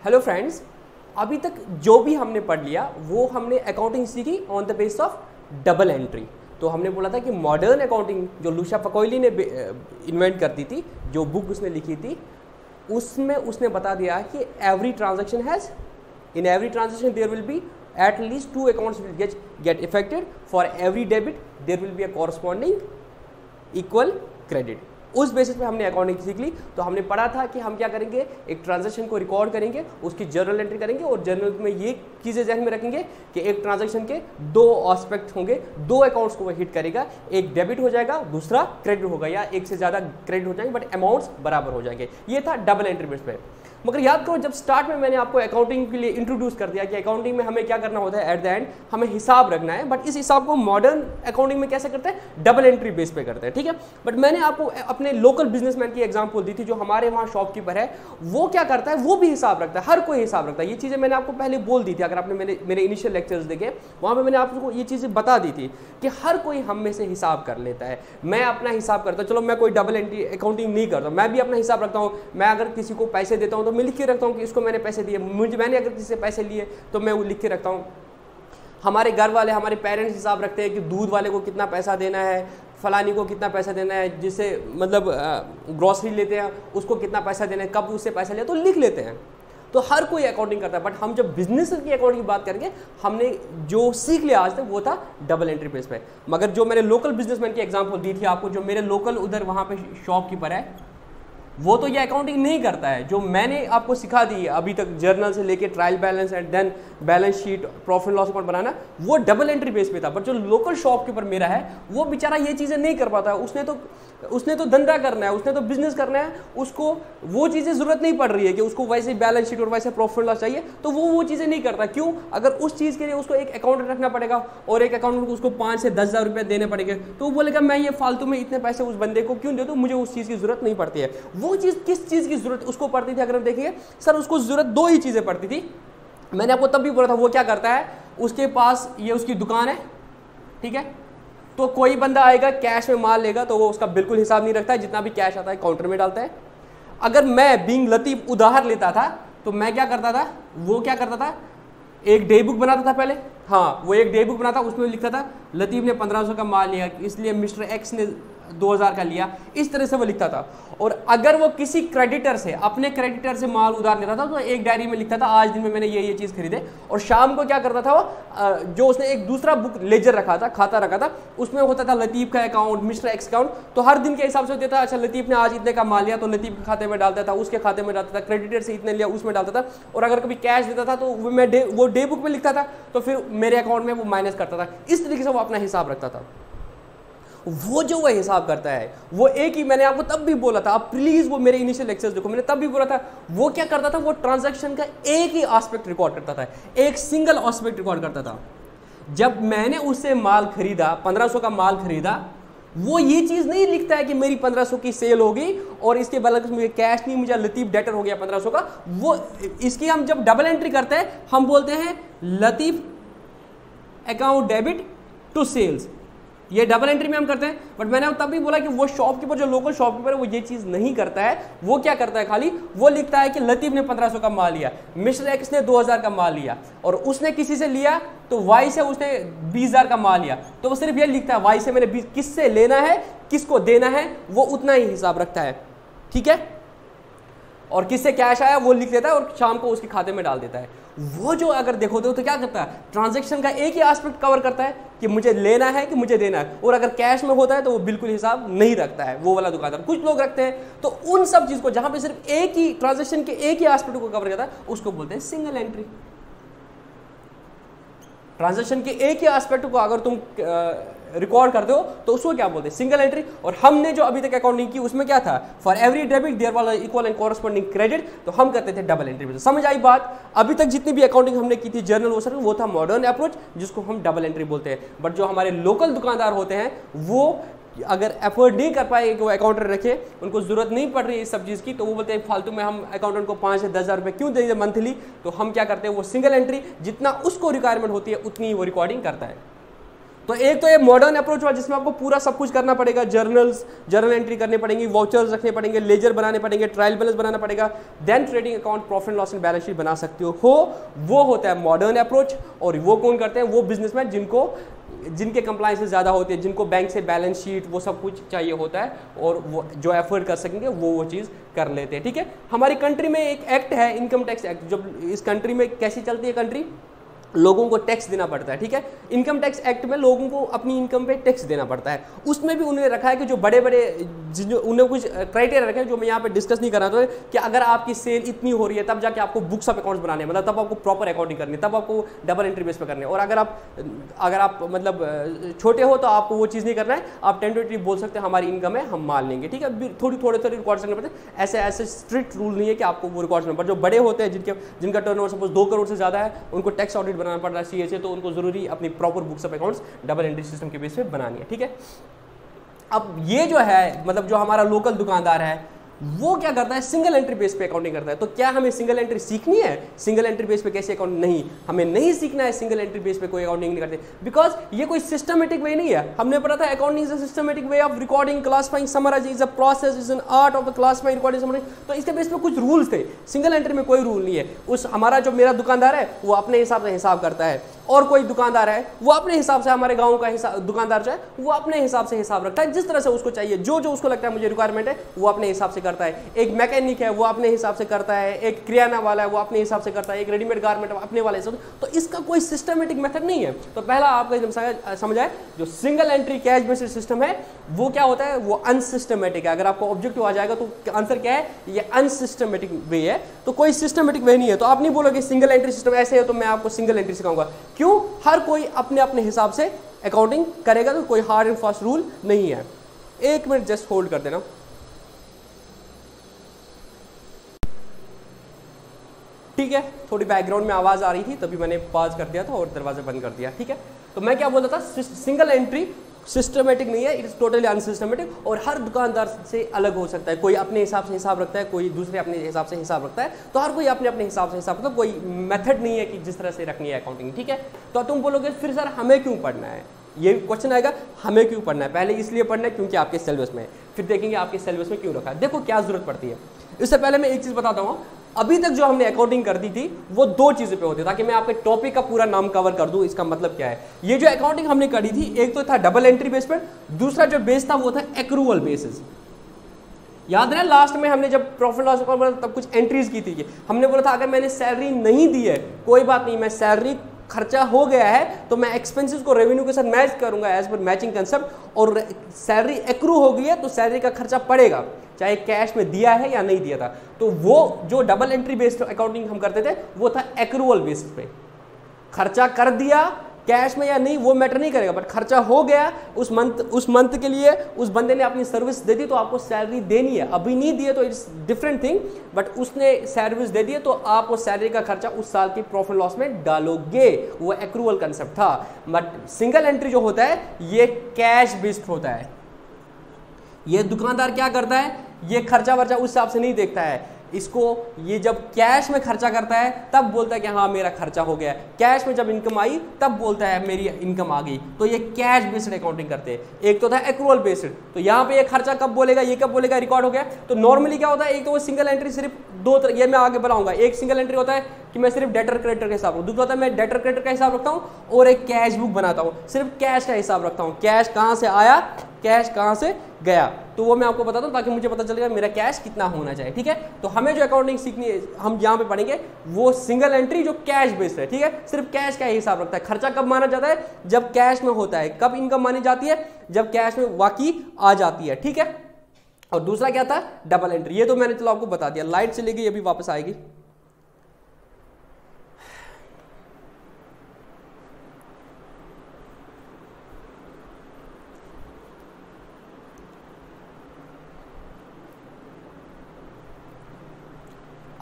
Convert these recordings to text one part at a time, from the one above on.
Hello friends, अभी तक जो भी हमने पढ़ लिया वो हमने अकाउंटिंग सीखी on the base of double entry. तो हमने बोला था कि मॉडर्न अकाउंटिंग जो लुशा फकोइली ने इन्वेंट करती थी, जो बुक उसने लिखी थी, उसमें उसने बता दिया कि every transaction has in every transaction there will be at least two accounts will get affected. For every debit there will be a corresponding equal credit. उस बेसिस पे हमने अकाउंटिंग सीख ली। तो हमने पढ़ा था कि हम क्या करेंगे, एक ट्रांजैक्शन को रिकॉर्ड करेंगे, उसकी जर्नल एंट्री करेंगे और जर्नल में ये चीज़ें ध्यान में रखेंगे कि एक ट्रांजैक्शन के दो एस्पेक्ट होंगे, दो अकाउंट्स को वो हिट करेगा, एक डेबिट हो जाएगा, दूसरा क्रेडिट होगा, या एक से ज़्यादा क्रेडिट हो जाएंगे बट अमाउंट्स बराबर हो जाएंगे। ये था डबल एंट्री बेस पे। मगर याद करो, जब स्टार्ट में मैंने आपको अकाउंटिंग के लिए इंट्रोड्यूस कर दिया कि अकाउंटिंग में हमें क्या करना होता है, एट द एंड हमें हिसाब रखना है, बट इस हिसाब को मॉडर्न अकाउंटिंग में कैसे करते हैं, डबल एंट्री बेस पे करते हैं, ठीक है। बट मैंने आपको अपने लोकल बिजनेसमैन की एग्जांपल दी थी, जो हमारे वहाँ शॉपकीपर है, वो क्या करता है, वो भी हिसाब रखता है, हर कोई हिसाब रखता है। ये चीज़ें मैंने आपको पहले बोल दी थी, अगर आपने मेरे इनिशियल लेक्चर्स देखे, वहाँ पर मैंने आपको ये चीज़ें बता दी थी कि हर कोई हम में से हिसाब कर लेता है। मैं अपना हिसाब करता हूँ, चलो मैं कोई डबल एंट्री अकाउंटिंग नहीं करता, मैं भी अपना हिसाब रखता हूँ। मैं अगर किसी को पैसे देता हूँ तो मैं लिख के रखता हूँ कि इसको मैंने पैसे दिए, मैंने अगर किसी से पैसे लिए तो मैं वो लिख के रखता हूँ। हमारे घर वाले, हमारे पेरेंट्स हिसाब रखते हैं कि दूध वाले को कितना पैसा देना है, फलानी को कितना पैसा देना है, जिससे मतलब ग्रॉसरी लेते हैं उसको कितना पैसा देना है, कब उससे पैसा लिया, तो लिख लेते हैं। तो हर कोई अकाउंटिंग करता है। बट हम जब बिजनेस की अकाउंटिंग की बात करेंगे, हमने जो सीख लिया आज तक वो था डबल एंट्री बेस पे। मगर जो मैंने लोकल बिजनेसमैन की एग्जांपल दी थी आपको, जो मेरे लोकल उधर वहाँ पे शॉपकीपर है, वो तो ये अकाउंटिंग नहीं करता है। जो मैंने आपको सिखा दी है अभी तक, जर्नल से लेके trial balance and then balance sheet, profit loss account बनाना, वो डबल एंट्री बेस पे था। बट जो लोकल शॉपकीपर मेरा है, वो बेचारा ये चीज़ें नहीं कर पाता है। उसने तो धंधा करना है, उसने तो बिजनेस करना है, उसको वो चीज़ें ज़रूरत नहीं पड़ रही है कि उसको वैसे बैलेंस शीट और वैसे प्रॉफिट लॉस चाहिए, तो वो चीज़ें नहीं करता। क्यों? अगर उस चीज़ के लिए उसको एक अकाउंटेंट रखना पड़ेगा और एक अकाउंटेंट को उसको 5 से 10 हज़ार रुपये देने पड़ेंगे, तो वो बोलेगा मैं ये फालतू में इतने पैसे उस बंदे को क्यों दे दूँ, मुझे उस चीज़ की ज़रूरत नहीं पड़ती है। वो चीज़ किस चीज़ की ज़रूरत उसको पड़ती थी, अगर हम देखेंगे सर, उसको ज़रूरत दो ही चीज़ें पड़ती थी। मैंने आपको तब भी बोला था, वो क्या करता है, उसके पास ये उसकी दुकान है, ठीक है, तो कोई बंदा आएगा कैश में माल लेगा, तो वो उसका बिल्कुल हिसाब नहीं रखता है, जितना भी कैश आता है काउंटर में डालता है। अगर मैं बीइंग लतीफ उधार लेता था, तो मैं क्या करता था, वो क्या करता था, एक डे बुक बनाता था पहले। हाँ, वो एक डे बुक बनाता, उसमें लिखता था लतीफ ने 1500 का माल लिया, इसलिए मिस्टर एक्स ने 2000 का लिया, इस तरह से वो लिखता था। और अगर वो किसी क्रेडिटर से, अपने क्रेडिटर से माल उधार लेता था, तो एक डायरी में लिखता था आज दिन में मैंने ये चीज़ खरीदे। और शाम को क्या करता था वो, जो उसने एक दूसरा बुक लेजर रखा था, खाता रखा था, उसमें होता था लतीफ का अकाउंट, मिस्टर एक्स अकाउंट। तो हर दिन के हिसाब से देता था, अच्छा लतीफ ने आज इतने का माल लिया, तो लतीफ के खाते में डालता था, उसके खाते में डालता था, क्रेडिटर से इतने लिया उसमें डालता था। और अगर कभी कैश देता था तो वो डे बुक में लिखता था, तो फिर मेरे अकाउंट में वो माइनस करता था। इस तरीके से वो अपना हिसाब रखता था। वो जो वो हिसाब करता है, वो एक ही, मैंने आपको तब भी बोला था, आप प्लीज वो मेरे इनिशियल लेक्चर्स देखो, मैंने तब भी बोला था, वो क्या करता था, वो ट्रांजैक्शन का एक ही एस्पेक्ट रिकॉर्ड करता था, एक सिंगल एस्पेक्ट रिकॉर्ड करता था। जब मैंने उससे माल खरीदा, 1500 का माल खरीदा, वो ये चीज नहीं लिखता है कि मेरी 1500 की सेल हो गई और इसके बैलेंस मुझे कैश नहीं, मुझे लतीफ डेटर हो गया 1500 का। वो इसकी हम जब डबल एंट्री करते हैं, हम बोलते हैं Latif account debit to sales, ये डबल एंट्री में हम करते हैं। बट मैंने तब भी बोला कि वो शॉपकीपर, जो लोकल शॉपकीपर है, वो ये चीज़ नहीं करता है। वो क्या करता है, खाली वो लिखता है कि लतीफ ने 1500 का माल लिया, मिस्टर एक्स ने 2000 का माल लिया, और उसने किसी से लिया तो वाई से उसने 20,000 का माल लिया, तो वो सिर्फ ये लिखता है वाई से मैंने 20, किससे लेना है, किसको देना है, वो उतना ही हिसाब रखता है, ठीक है। और किससे कैश आया वो लिख लेता है और शाम को उसके खाते में डाल देता है। वो जो अगर देखो तो क्या करता है, ट्रांजैक्शन का एक ही एस्पेक्ट कवर करता है कि मुझे लेना है कि मुझे देना है। और अगर कैश में होता है तो वो बिल्कुल हिसाब नहीं रखता है, वो वाला दुकानदार। कुछ लोग रखते हैं। तो उन सब चीज को जहां पे सिर्फ एक ही ट्रांजैक्शन के एक ही एस्पेक्ट को कवर करता है, उसको बोलते हैं सिंगल एंट्री। ट्रांजैक्शन के एक ही एस्पेक्ट को अगर तुम रिकॉर्ड करते हो तो उसको क्या बोलते हैं, सिंगल एंट्री। और हमने जो अभी तक अकाउंटिंग की उसमें क्या था, for every debit there was equal and corresponding credit, तो हम करते थे डबल एंट्री। समझ आई बात? अभी तक जितनी भी अकाउंटिंग हमने की थी जर्नल वो था मॉडर्न अप्रोच, जिसको हम डबल एंट्री बोलते हैं। बट जो हमारे लोकल दुकानदार होते हैं, वो अगर एफर्ट नहीं कर पाए कि वो अकाउंटेंट रखे, उनको जरूरत नहीं पड़ रही है इस सब चीज़ की, तो वो बोलते हैं फालतू में हम अकाउंटेंट को 5 से 10 हज़ार रुपये क्यों देंगे मंथली। तो हम क्या करते हैं, वो सिंगल एंट्री, जितना उसको रिक्वायरमेंट होती है उतनी वो रिकॉर्डिंग करता है। तो एक तो ये मॉडर्न अप्रोच हुआ जिसमें आपको पूरा सब कुछ करना पड़ेगा, जर्नल एंट्री करनी पड़ेंगी, वाउचर्स रखने पड़ेंगे, लेजर बनाने पड़ेंगे, ट्रायल बैलेंस बनाना पड़ेगा, then trading account, profit and loss and balance sheet बना सकते हो। वो होता है मॉडर्न अप्रोच। और वो कौन करते हैं? वो बिजनेसमैन जिनके कंप्लायंस ज़्यादा होते हैं, जिनको बैंक से बैलेंस शीट वो सब कुछ चाहिए होता है, और वो जो एफर्ट कर सकेंगे वो चीज़ कर लेते हैं। ठीक है, हमारी कंट्री में एक एक्ट है, इनकम टैक्स एक्ट। जब इस कंट्री में कैसी चलती है कंट्री, लोगों को टैक्स देना पड़ता है। ठीक है, इनकम टैक्स एक्ट में लोगों को अपनी इनकम पे टैक्स देना पड़ता है। उसमें भी उन्होंने रखा है कि जो बड़े बड़े उन्हें कुछ क्राइटेरिया रखे हैं जो मैं यहाँ पे डिस्कस नहीं कर रहा था, कि अगर आपकी सेल इतनी हो रही है तब जाके आपको बुक्स ऑफ अकाउंट्स बनाने हैं, मतलब तब आपको प्रॉपर अकाउंटिंग करनी है, तब आपको डबल एंट्री बेस पे करनी है। और अगर आप मतलब छोटे हो तो आपको वो चीज़ नहीं करना है, आप टेंटेटिव बोल सकते हैं हमारी इनकम है, हम मान लेंगे। ठीक है, थोड़े रिकॉर्ड्स करने पड़ते हैं। ऐसे स्ट्रिक्ट रूल नहीं है कि आपको वो रिकॉर्ड्स करना। पर जो बड़े होते हैं, जिनका टर्नओवर सपोज 2 करोड़ से ज़्यादा है, उनको टैक्स ऑडिट बनाना पड़ रहा है CA से, तो उनको जरूरी अपनी proper books of accounts double entry system के बेस पे बनानी है। ठीक है, अब ये जो है मतलब जो हमारा लोकल दुकानदार है वो क्या करता है? सिंगल एंट्री बेस पे अकाउंटिंग करता है। तो क्या हमें सिंगल एंट्री सीखनी है? सिंगल एंट्री बेस पे कैसे अकाउंट? नहीं, हमें नहीं सीखना है। सिंगल एंट्री बेस पे कोई अकाउंटिंग नहीं करते, बिकॉज ये कोई सिस्टमेटिक वे नहीं है। हमने पढ़ा था accounting is a systematic way of recording, classifying, summarising, is a process, is an art of classifying, recording, summarising. तो इसके बेस पे कुछ रूल्स थे। सिंगल एंट्री में कोई रूल नहीं है। हमारा जो मेरा दुकानदार है वो अपने हिसाब से हिसाब करता है, और कोई दुकानदार है वो अपने हिसाब से, हमारे गांव का दुकानदार जो है वो अपने हिसाब से हिसाब रखता है, जिस तरह से उसको चाहिए, जो उसको लगता है मुझे रिक्वायरमेंट है वो अपने हिसाब से करता है। एक मैकेनिक है वो अपने हिसाब से करता है, एक किराना वाला है वो अपने हिसाब से करता है, एक रेडीमेड गारमेंट अपने वाले हिसाब से। तो इसका कोई सिस्टमेटिक मेथड नहीं है। तो पहला आपको एकदम समझ आए, जो single entry cash based system है वो क्या होता है? वो अनसिस्टमेटिक है। अगर आपको ऑब्जेक्टिव आ जाएगा तो आंसर क्या है? ये अनसिस्टमेटिक वे है। तो कोई सिस्टमेटिक वे नहीं है। तो आप नहीं बोलोगे सिंगल एंट्री सिस्टम ऐसे है तो मैं आपको सिंगल एंट्री सिखाऊंगा। क्यों? हर कोई अपने अपने हिसाब से अकाउंटिंग करेगा, तो कोई हार्ड एंड फास्ट रूल नहीं है। एक मिनट जस्ट होल्ड कर देना। ठीक है, थोड़ी बैकग्राउंड में आवाज आ रही थी तभी मैंने पॉज कर दिया था और दरवाजा बंद कर दिया। ठीक है, तो मैं क्या बोल रहा था? सिंगल एंट्री सिस्टमेटिक नहीं है, इट इज टोटली अनसिस्टमेटिक, और हर दुकानदार से अलग हो सकता है। कोई अपने हिसाब से हिसाब रखता है, कोई दूसरे अपने हिसाब से हिसाब रखता है। तो हर कोई अपने अपने हिसाब से हिसाब, मतलब कोई मेथड नहीं है कि जिस तरह से रखनी है अकाउंटिंग। ठीक है, तो तुम बोलोगे फिर सर हमें क्यों पढ़ना है? ये क्वेश्चन आएगा, हमें क्यों पढ़ना है? पहले इसलिए पढ़ना है क्योंकि आपके सिलेबस में है, फिर देखेंगे आपके सिलेबस में क्यों रखा है। देखो क्या जरूरत पड़ती है। इससे पहले मैं एक चीज बताता हूँ, अभी तक जो हमने अकाउंटिंग कर दी थी वो 2 चीजों पे होती है, ताकि मैं आपके टॉपिक का पूरा नाम कवर कर दूं। इसका मतलब क्या है? ये जो अकाउंटिंग हमने करी थी, एक तो था डबल एंट्री बेस पर, दूसरा जो बेस था वो था एक्रूअल बेसिस। याद है लास्ट में हमने जब प्रॉफिट लॉस अकाउंट तब कुछ एंट्रीज की थी, हमने बोला था अगर मैंने सैलरी नहीं दी है कोई बात नहीं, मैं सैलरी खर्चा हो गया है तो मैं एक्सपेंसेस को रेवेन्यू के साथ मैच करूंगा एज पर मैचिंग कंसेप्ट, और सैलरी एक्रू हो गई है तो सैलरी का खर्चा पड़ेगा, चाहे कैश में दिया है या नहीं दिया था। तो वो जो डबल एंट्री बेस्ड अकाउंटिंग हम करते थे वो था एक्रूअल बेसिस पे। खर्चा कर दिया कैश में या नहीं वो मैटर नहीं करेगा, बट खर्चा हो गया उस मंथ के लिए, उस बंदे ने अपनी सर्विस दे दी तो आपको सैलरी देनी है। अभी नहीं दिए तो इट्स डिफरेंट थिंग, बट उसने सर्विस दे दी तो आप वो सैलरी का खर्चा उस साल की प्रॉफिट लॉस में डालोगे। वो एक्रूअल कंसेप्ट था। बट सिंगल एंट्री जो होता है ये कैश बेस्ड होता है। ये दुकानदार क्या करता है, ये खर्चा वर्चा उस हिसाब से नहीं देखता है, इसको ये जब कैश में खर्चा करता है तब बोलता है कि हाँ मेरा खर्चा हो गया। कैश में जब इनकम आई तब बोलता है मेरी इनकम आ गई। तो ये कैश बेस्ड अकाउंटिंग करते हैं। एक तो था एक्रूअल बेस्ड, तो यहाँ पे ये खर्चा कब बोलेगा, ये कब बोलेगा, रिकॉर्ड हो गया। तो नॉर्मली क्या होता है, एक तो वो सिंगल एंट्री सिर्फ 2 तरह, ये मैं आगे बढ़ाऊंगा। एक सिंगल एंट्री होता है कि मैं सिर्फ डेटर क्रेडिटर का हिसाब रखूँ, दूसरा होता है मैं डेटर क्रेडिटर का हिसाब रखता हूँ और एक कैश बुक बनाता हूँ, सिर्फ कैश का हिसाब रखता हूँ। कैश कहाँ से आया, कैश कहाँ से गया, तो वो मैं आपको बताता हूँ ताकि मुझे पता चलेगा मेरा कैश कितना होना चाहिए। ठीक है, तो हमें जो अकाउंटिंग सीखनी है हम यहाँ पे पढ़ेंगे वो सिंगल एंट्री जो कैश बेस्ड है। ठीक है, सिर्फ कैश का हिसाब रखता है। खर्चा कब माना जाता है, जब कैश में होता है। कब इनकम मानी जाती है, जब कैश में वाकई आ जाती है। ठीक है, और दूसरा क्या था, डबल एंट्री। ये तो मैंने चलो आपको बता दिया। लाइट चलेगी, ये भी वापस आएगी।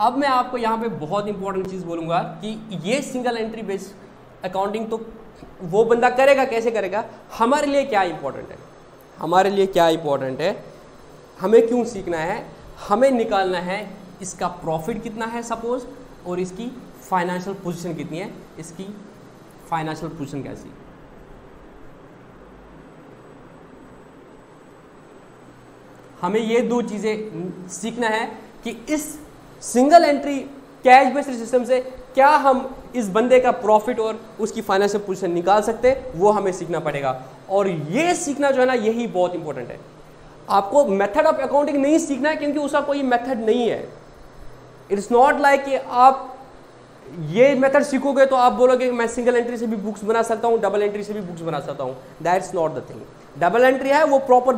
अब मैं आपको यहाँ पे बहुत इंपॉर्टेंट चीज़ बोलूँगा कि ये सिंगल एंट्री बेस्ड अकाउंटिंग तो वो बंदा करेगा, कैसे करेगा, हमारे लिए क्या इंपॉर्टेंट है, हमारे लिए क्या इंपॉर्टेंट है, हमें क्यों सीखना है, हमें निकालना है इसका प्रॉफिट कितना है सपोज, और इसकी फाइनेंशियल पोजीशन कितनी है, इसकी फाइनेंशियल पोजीशन कैसी। हमें ये दो चीज़ें सीखना है कि इस single entry cash based system से क्या हम इस बंदे का प्रॉफिट और उसकी फाइनेंशियल पोजीशन निकाल सकते हैं, वो हमें सीखना पड़ेगा। और ये सीखना जो है ना, यही बहुत इंपॉर्टेंट है। आपको मेथड ऑफ अकाउंटिंग नहीं सीखना है क्योंकि उसका कोई मेथड नहीं है। इट्स नॉट लाइक कि आप ये मेथड सीखोगे तो आप बोलोगे कि मैं सिंगल एंट्री से भी बुक्स बना सकता हूँ, डबल एंट्री से भी बुक्स बना सकता हूँ। That's not the thing. Double entry है वो प्रॉपर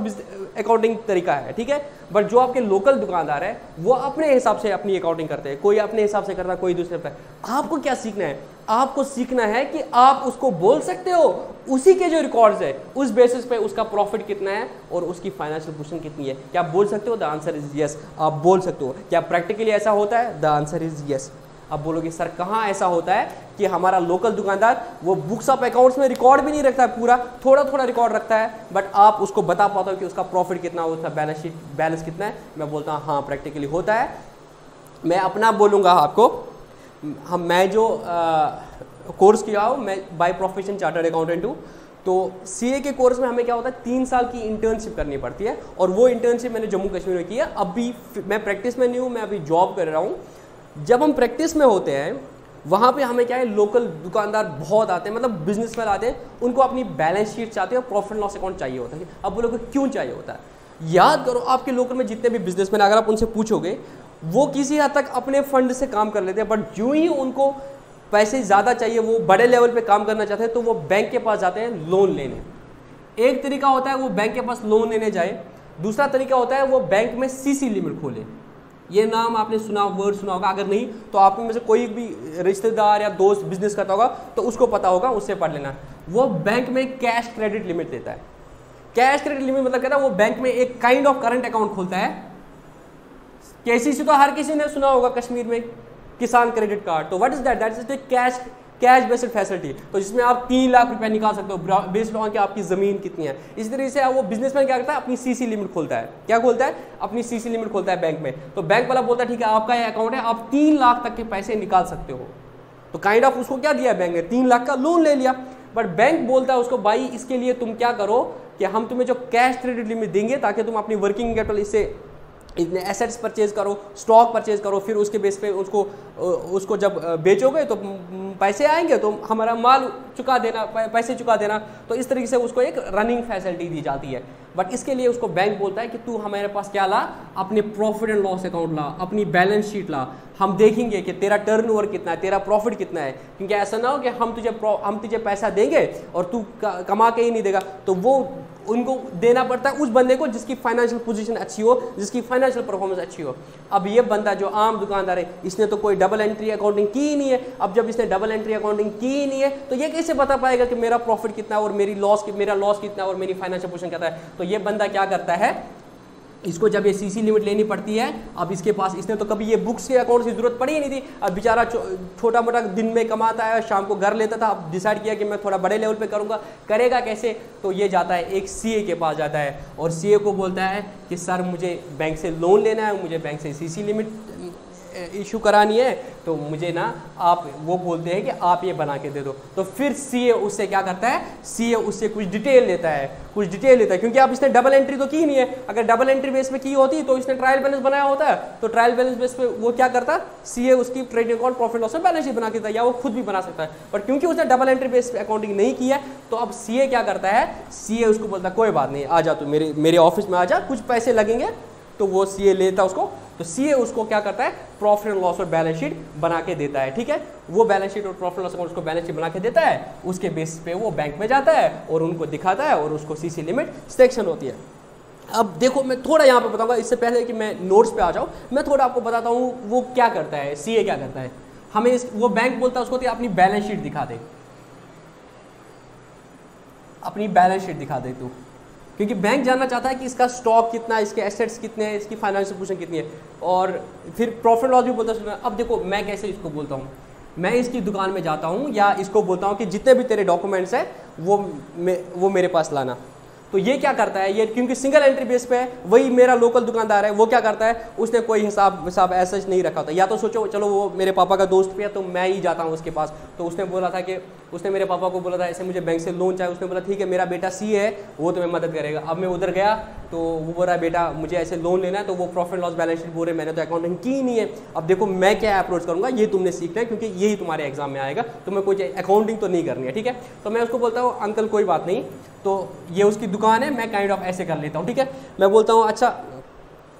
अकाउंटिंग तरीका है, ठीक है। बट जो आपके लोकल दुकानदार है वो अपने हिसाब से अपनी अकाउंटिंग करते हैं, कोई अपने हिसाब से करता है, कोई दूसरे पर। आपको क्या सीखना है? आपको सीखना है कि आप उसको बोल सकते हो, उसी के जो रिकॉर्ड्स है उस बेसिस पे उसका प्रॉफिट कितना है और उसकी फाइनेंशियल पोजीशन कितनी है। क्या आप बोल सकते हो? द आंसर इज यस, आप बोल सकते हो। क्या प्रैक्टिकली ऐसा होता है? The answer is yes. अब बोलोगे सर कहाँ ऐसा होता है कि हमारा लोकल दुकानदार वो बुक्स ऑफ अकाउंट्स में रिकॉर्ड भी नहीं रखता है, पूरा थोड़ा थोड़ा रिकॉर्ड रखता है, बट आप उसको बता पाते हो कि उसका प्रॉफिट कितना, उसका बैलेंस शीट बैलेंस कितना है? मैं बोलता हूँ हाँ प्रैक्टिकली होता है। मैं अपना बोलूँगा आपको, मैं जो कोर्स किया हूँ, मैं बाय प्रोफेशन चार्टर्ड अकाउंटेंट हूँ। तो सीए के कोर्स में हमें क्या होता है, 3 साल की इंटर्नशिप करनी पड़ती है, और वो इंटर्नशिप मैंने जम्मू कश्मीर में की है। अभी मैं प्रैक्टिस में नहीं हूँ, मैं अभी जॉब कर रहा हूँ। जब हम प्रैक्टिस में होते हैं वहाँ पे हमें क्या है, लोकल दुकानदार बहुत आते हैं, मतलब बिजनेसमैन आते हैं, उनको अपनी बैलेंस शीट चाहते हैं और प्रॉफिट लॉस अकाउंट चाहिए होता है। अब बोलोगे क्यों चाहिए होता है? याद करो, आपके लोकल में जितने भी बिजनेसमैन, अगर आप उनसे पूछोगे, वो किसी हद तक अपने फंड से काम कर लेते हैं, बट जो ही उनको पैसे ज़्यादा चाहिए, वो बड़े लेवल पे काम करना चाहते हैं, तो वो बैंक के पास जाते हैं लोन लेने। एक तरीका होता है वो बैंक के पास लोन लेने जाए, दूसरा तरीका होता है वो बैंक में सीसी लिमिट खोले। ये नाम आपने सुना, वर्ड सुना होगा, अगर नहीं तो आप में से कोई भी रिश्तेदार या दोस्त बिजनेस करता होगा तो उसको पता होगा, उससे पढ़ लेना। वो बैंक में कैश क्रेडिट लिमिट देता है। कैश क्रेडिट लिमिट मतलब कहता है वो बैंक में एक काइंड ऑफ करंट अकाउंट खोलता है। केसीसी तो हर किसी ने सुना होगा कश्मीर में, किसान क्रेडिट कार्ड। तो what is that? That is cash based facility. तो जिसमें आप 3 लाख रुपए निकाल सकते हो बेस्ड ऑन कि आपकी जमीन कितनी है। इसी तरीके से वो बिजनेसमैन क्या करता है, अपनी सीसी लिमिट खोलता है। क्या खोलता है? अपनी सीसी लिमिट खोलता है बैंक में। तो बैंक वाला बोलता है ठीक है, आपका ये अकाउंट है, आप 3 लाख तक के पैसे निकाल सकते हो। तो काइंड ऑफ उसको क्या दिया बैंक ने, 3 लाख का लोन ले लिया। बट बैंक बोलता है उसको, भाई इसके लिए तुम क्या करो कि हम तुम्हें जो कैश क्रेडिट लिमिट देंगे ताकि तुम अपनी वर्किंग कैपिटल इससे इतने एसेट्स परचेज करो, स्टॉक परचेज करो, फिर उसके बेस पे उसको जब बेचोगे तो पैसे आएंगे, तो हमारा माल चुका देना, पैसे चुका देना। तो इस तरीके से उसको एक रनिंग फैसिलिटी दी जाती है। बट इसके लिए उसको बैंक बोलता है कि तू हमारे पास क्या ला, अपने प्रॉफिट एंड लॉस अकाउंट ला, अपनी बैलेंस शीट ला, हम देखेंगे कि तेरा टर्नओवर कितना है, तेरा प्रॉफिट कितना है। क्योंकि ऐसा ना हो कि हम तुझे पैसा देंगे और तू कमा के ही नहीं देगा। तो वो उनको देना पड़ता है उस बंदे को जिसकी फाइनेंशियल पोजीशन अच्छी हो, जिसकी फाइनेंशियल परफॉर्मेंस अच्छी हो। अब ये बंदा जो आम दुकानदार है, इसने तो कोई डबल एंट्री अकाउंटिंग की ही नहीं है। अब जब इसने डबल एंट्री अकाउंटिंग की ही नहीं है तो ये कैसे बता पाएगा कि मेरा प्रॉफिट कितना है और मेरा लॉस कितना है और मेरी फाइनेंशियल पोजीशन क्या है? तो ये बंदा क्या करता है, इसको जब ये सीसी लिमिट लेनी पड़ती है, अब इसके पास, इसने तो कभी ये बुक्स के अकाउंट की जरूरत पड़ी ही नहीं थी। अब बेचारा छोटा मोटा दिन में कमाता है, शाम को घर लेता था। अब डिसाइड किया कि मैं थोड़ा बड़े लेवल पे करूँगा, करेगा कैसे? तो ये जाता है एक सीए के पास जाता है और सीए को बोलता है कि सर मुझे बैंक से लोन लेना है, मुझे बैंक से सीसी लिमिट इशू करानी है, तो मुझे ना आप, वो बोलते हैं कि आप ये बना के दे दो। तो फिर सीए उससे क्या करता है, सीए उससे कुछ डिटेल लेता है, क्योंकि आप इसने डबल एंट्री तो की नहीं है। अगर डबल एंट्री बेस पे की होती तो इसने ट्रायल बैलेंस बनाया होता है। तो ट्रायल बैलेंस बेस पे वो क्या करता, सीए उसकी trading account profit loss balance sheet बना के देता है, या वो खुद भी बना सकता है। बट क्योंकि उसने डबल एंट्री बेस पे अकाउंटिंग नहीं की है, तो अब सीए क्या करता है, सीए उसको बोलता है कोई बात नहीं, आ जा तू मेरे ऑफिस में आ जा, कुछ पैसे लगेंगे। तो वो सीए लेता है उसको, तो सीए उसको क्या करता है, प्रॉफिट एंड लॉस और बैलेंस शीट बना के देता है। ठीक है, वो बैलेंस शीट और प्रॉफिट लॉस अकाउंट उसको बैलेंस शीट बना के देता है। उसके बेसिस पे वो बैंक में जाता है और उनको दिखाता है और उसको सीसी लिमिट सिलेक्शन होती है। अब देखो, मैं थोड़ा यहाँ पे बताऊंगा, इससे पहले कि मैं नोट्स पे आ जाऊँ, मैं थोड़ा आपको बताता हूँ वो क्या करता है, सीए क्या करता है। हमें वो बैंक बोलता है उसको कि अपनी बैलेंस शीट दिखा दे, अपनी बैलेंस शीट दिखा दे तू, क्योंकि बैंक जानना चाहता है कि इसका स्टॉक कितना है, इसके एसेट्स कितने हैं, इसकी फाइनेंशियल पोजीशन कितनी है। और फिर प्रॉफिट लॉस भी बोलता है। अब देखो मैं कैसे इसको बोलता हूँ, मैं इसकी दुकान में जाता हूँ या इसको बोलता हूँ कि जितने भी तेरे डॉक्यूमेंट्स हैं वो मेरे पास लाना। तो ये क्या करता है, ये क्योंकि सिंगल एंट्री बेस पे है, वही मेरा लोकल दुकानदार है, वो क्या करता है, उसने कोई हिसाब ऐसा नहीं रखा होता। या तो सोचो चलो वो मेरे पापा का दोस्त भी है तो मैं ही जाता हूँ उसके पास, तो उसने बोला था कि उसने मेरे पापा को बोला था ऐसे मुझे बैंक से लोन चाहिए, उसने बोला ठीक है मेरा बेटा सी है वो तुम्हें मदद करेगा। अब मैं उधर गया तो वो बोल रहा है बेटा मुझे ऐसे लोन लेना है, तो वो प्रॉफिट लॉस बैलेंस शीट बोल रहे मैंने तो अकाउंटिंग की ही नहीं है। अब देखो मैं क्या अप्रोच करूँगा, ये तुमने सीखना है क्योंकि यही तुम्हारे एग्जाम में आएगा, तुम्हें कोई अकाउंटिंग तो नहीं करनी है, ठीक है। तो मैं उसको बोलता हूँ अंकल कोई बात नहीं, तो ये उसकी दुकान है, मैं काइंड ऑफ ऐसे कर लेता हूँ, ठीक है। मैं बोलता हूँ अच्छा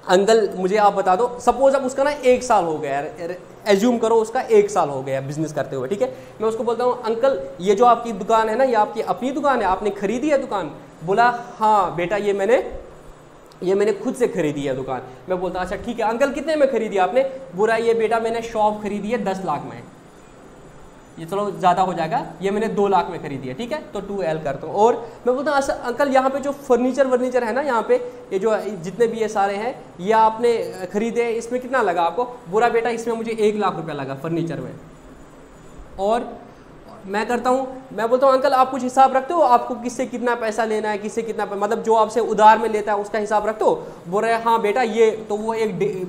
अंकल मुझे आप बता दो, सपोज अब उसका ना 1 साल हो गया है, एज्यूम करो उसका 1 साल हो गया बिजनेस करते हुए, ठीक है। मैं उसको बोलता हूँ अंकल ये जो आपकी दुकान है ना, ये आपकी अपनी दुकान है, आपने खरीदी है दुकान? बोला हाँ बेटा ये मैंने खुद से खरीदी है दुकान। मैं बोलता अच्छा ठीक है अंकल कितने में खरीदी आपने? बोला ये बेटा मैंने शॉप खरीदी है 10 लाख में, ये चलो ज़्यादा हो जाएगा, ये मैंने 2 लाख में खरीदी है, ठीक है। तो 2L करता हूँ। और मैं बोलता हूँ अच्छा अंकल यहाँ पे जो फर्नीचर है ना, यहाँ पे ये जो जितने भी ये सारे हैं ये आपने खरीदे, इसमें कितना लगा आपको? बोला बेटा इसमें मुझे 1 लाख रुपया लगा फर्नीचर में। और मैं करता हूँ, मैं बोलता हूँ अंकल आप कुछ हिसाब रखते हो, आपको किससे कितना पैसा लेना है, किससे कितना मतलब जो आपसे उधार में लेता है उसका हिसाब रखते हो? बोल रहे हाँ बेटा ये तो वो एक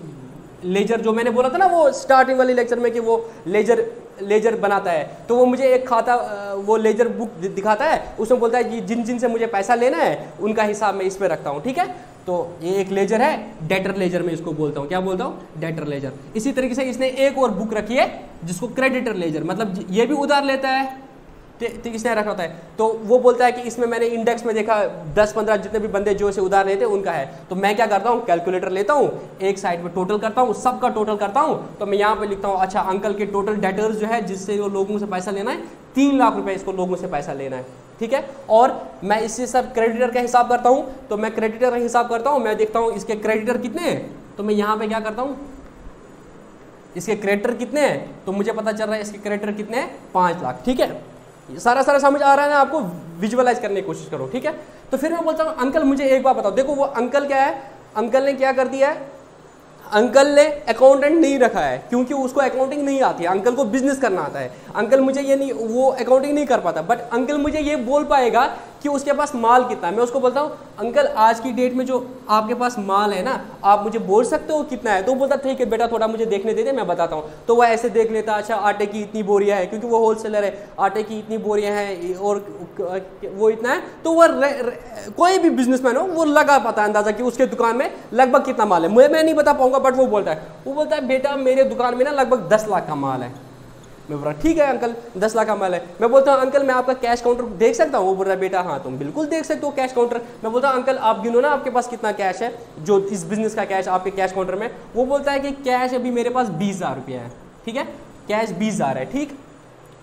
लेजर जो मैंने बोला था ना वो स्टार्टिंग वाले लेक्चर में कि वो लेजर बनाता है, तो वो मुझे एक खाता वो लेजर बुक दिखाता है, उसमें बोलता है जिन जिन से मुझे पैसा लेना है उनका हिसाब मैं इस पे रखता हूँ, ठीक है। तो ये एक लेजर है, डेटर लेजर में इसको बोलता हूँ, क्या बोलता हूँ? Debtor ledger. इसी तरीके से इसने एक और बुक रखी है जिसको क्रेडिटर लेजर, मतलब ये भी उधार लेता है, तो इसने रखा होता है। तो वो बोलता है कि इसमें मैंने इंडेक्स में देखा 10-15 जितने भी बंदे जो से उधार लेते हैं उनका है। तो मैं क्या करता हूँ, कैलकुलेटर लेता हूँ, एक साइड में टोटल करता हूँ, सबका टोटल करता हूँ। तो मैं यहाँ पे लिखता हूँ अच्छा अंकल के टोटल डेटर्स जो है जिससे वो लोगों से पैसा लेना है 3 लाख रुपए इसको लोगों से पैसा लेना है, ठीक है। और मैं इससे सब क्रेडिटर का हिसाब करता हूँ, तो मैं क्रेडिटर का हिसाब करता हूँ, मैं देखता हूँ इसके क्रेडिटर कितने हैं, तो मैं यहाँ पे क्या करता हूँ इसके क्रेडिटर कितने हैं, तो मुझे पता चल रहा है इसके क्रेडिटर कितने हैं 5 लाख, ठीक है। सारा समझ आ रहा है ना आपको? विजुअलाइज करने की कोशिश करो, ठीक है। तो फिर मैं बोलता हूँ अंकल मुझे एक बात बताओ, देखो वो अंकल क्या है, अंकल ने क्या कर दिया है, अंकल ने अकाउंटेंट नहीं रखा है क्योंकि उसको अकाउंटिंग नहीं आती है, अंकल को बिजनेस करना आता है। अंकल मुझे ये नहीं, वो अकाउंटिंग नहीं कर पाता, बट अंकल मुझे ये बोल पाएगा कि उसके पास माल कितना है। मैं उसको बोलता हूँ अंकल आज की डेट में जो आपके पास माल है ना आप मुझे बोल सकते हो कितना है? तो बोलता ठीक है बेटा थोड़ा मुझे देखने दे दे मैं बताता हूँ। तो वह ऐसे देख लेता, अच्छा आटे की इतनी बोरियां है, क्योंकि वो होलसेलर है, आटे की इतनी बोरियां हैं और वो इतना है। तो वह कोई भी बिजनेसमैन हो वो लगा पाता है अंदाजा कि उसके दुकान में लगभग कितना माल है। मैं नहीं बता पाऊंगा, बट वो बोलता है बेटा मेरे दुकान में ना लगभग 10 लाख का माल है। मैं बोल रहा ठीक है अंकल 10 लाख का माल है। मैं बोलता हूँ अंकल मैं आपका कैश काउंटर देख सकता हूँ? वो बोल रहा है बेटा हाँ तुम बिल्कुल देख सकते हो कैश काउंटर। मैं बोलता हूँ अंकल आप गिनो ना आपके पास कितना कैश है, जो इस बिजनेस का कैश आपके कैश काउंटर में। वो बोलता है कि कैश अभी मेरे पास 20,000 रुपया है, ठीक है, कैश 20,000 है, ठीक।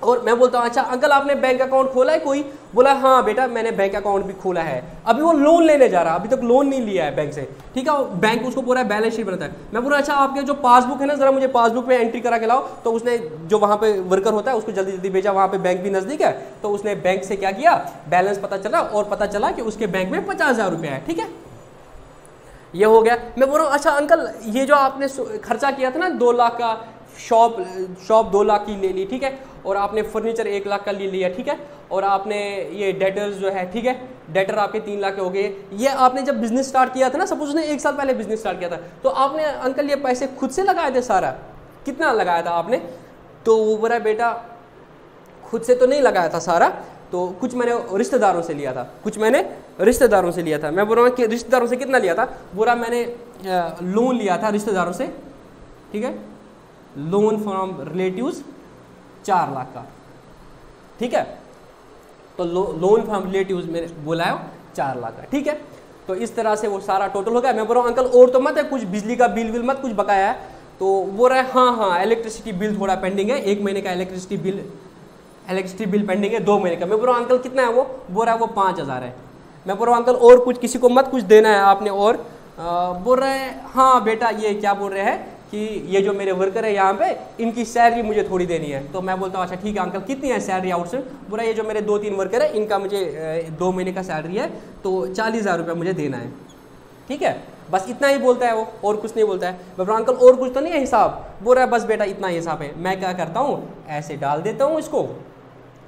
और मैं बोलता हूँ अच्छा अंकल आपने बैंक अकाउंट खोला है कोई? बोला हाँ बेटा मैंने बैंक अकाउंट भी खोला है। अभी वो लोन लेने जा रहा है, अभी तक लोन नहीं लिया है बैंक से, ठीक है। बैंक उसको पूरा बैलेंस शीट बनाता है। मैं बोला अच्छा आपके जो पासबुक है ना जरा मुझे पासबुक पे एंट्री करा के लाओ। तो उसने जो वहाँ पे वर्कर होता है उसको जल्दी जल्दी भेजा, वहाँ पे बैंक भी नजदीक है। तो उसने बैंक से क्या किया, बैलेंस पता चला और पता चला कि उसके बैंक में 50,000 रुपया है, ठीक है। ये हो गया। मैं बोल रहा हूँ अच्छा अंकल ये जो आपने खर्चा किया था ना 2 लाख का, शॉप 2 लाख की ले ली, ठीक है, और आपने फर्नीचर 1 लाख का ले लिया, ठीक है, और आपने ये डेटर्स जो है, ठीक है, डेटर आपके 3 लाख के हो गए। ये आपने जब बिजनेस स्टार्ट किया था ना, सपोज उसने 1 साल पहले बिजनेस स्टार्ट किया था, तो आपने अंकल ये पैसे खुद से लगाए थे सारा? कितना लगाया था आपने? तो वो बोला बेटा खुद से तो नहीं लगाया था सारा, तो कुछ मैंने रिश्तेदारों से लिया था, कुछ मैंने रिश्तेदारों से लिया था। मैं बोल रहा हूँ कि रिश्तेदारों से कितना लिया था? बोला मैंने लोन लिया था रिश्तेदारों से, ठीक है, लोन फ्रॉम रिलेटिव्स 4 लाख का, ठीक है। तो लोन फ्रॉम रिलेटिव्स में बोला है 4 लाख का, ठीक है। तो इस तरह से वो सारा टोटल हो गया। मैं बोल रहा हूँ अंकल और तो मत है कुछ बिजली का बिल मत कुछ बकाया है? तो बोल रहा है हाँ इलेक्ट्रिसिटी बिल थोड़ा पेंडिंग है, 1 महीने का इलेक्ट्रिसिटी बिल पेंडिंग है, 2 महीने का। मैं बोल रहा हूँ अंकल कितना है? वो बोल रहा है वो 5,000 है। मैं बोल रहा हूँ अंकल और कुछ किसी को मत कुछ देना है आपने? और बोल रहे हैं हाँ बेटा ये क्या बोल रहे हैं कि ये जो मेरे वर्कर है यहाँ पे इनकी सैलरी मुझे थोड़ी देनी है। तो मैं बोलता हूँ अच्छा ठीक है अंकल कितनी है सैलरी आउट से? बोला ये जो मेरे 2-3 वर्कर है इनका मुझे 2 महीने का सैलरी है, तो 40,000 रुपया मुझे देना है, ठीक है। बस इतना ही बोलता है वो, और कुछ नहीं बोलता है। मैं बोला अंकल और कुछ तो नहीं है हिसाब? बोल रहा है बस बेटा इतना ही हिसाब है। मैं क्या करता हूँ ऐसे डाल देता हूँ इसको,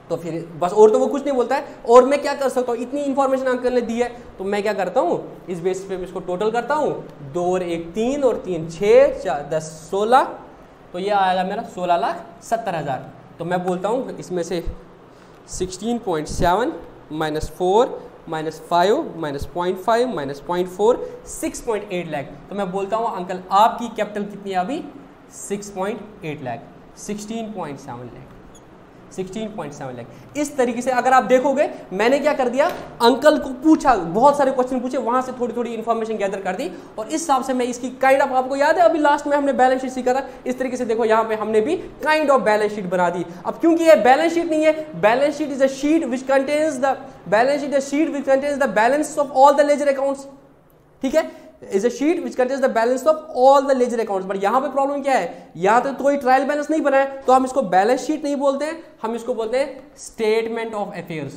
तो फिर बस और तो वो कुछ नहीं बोलता है। और मैं क्या कर सकता हूँ, इतनी इंफॉर्मेशन अंकल ने दी है तो मैं क्या करता हूँ, इस बेसिस पे मैं इसको टोटल करता हूँ, 2 और 1 3 और 3 6 4 10 16, तो ये आएगा मेरा 16,70,000। तो मैं बोलता हूँ इसमें से 16.7 minus 4 minus 5 minus 0.5 minus 0.4 6.8 lakh. तो मैं बोलता हूँ अंकल आपकी कैपिटल कितनी है अभी, 6.8 लाख, 16.7 लाख, 16.7 लाख। इस तरीके से अगर आप देखोगे मैंने क्या कर दिया, अंकल को पूछा, बहुत सारे क्वेश्चन पूछे, वहां से थोड़ी थोड़ी इंफॉर्मेशन गैदर कर दी और इस हिसाब से मैं इसकी काइंड ऑफ, आपको याद है अभी लास्ट में हमने बैलेंस शीट सीखा था, इस तरीके से देखो यहाँ पे हमने भी काइंड ऑफ बैलेंस शीट बना दी। अब क्योंकि ये बैलेंस शीट नहीं है, balance sheet is a sheet which contains the balance sheet, sheet which contains the balance of all the ledger accounts, ठीक है, is a sheet which contains the balance of all the ledger accounts. But यहां पे problem क्या है, यहां तो कोई trial balance नहीं बना है, तो हम इसको बैलेंस शीट नहीं बोलते हैं, हम इसको बोलते हैं statement of affairs,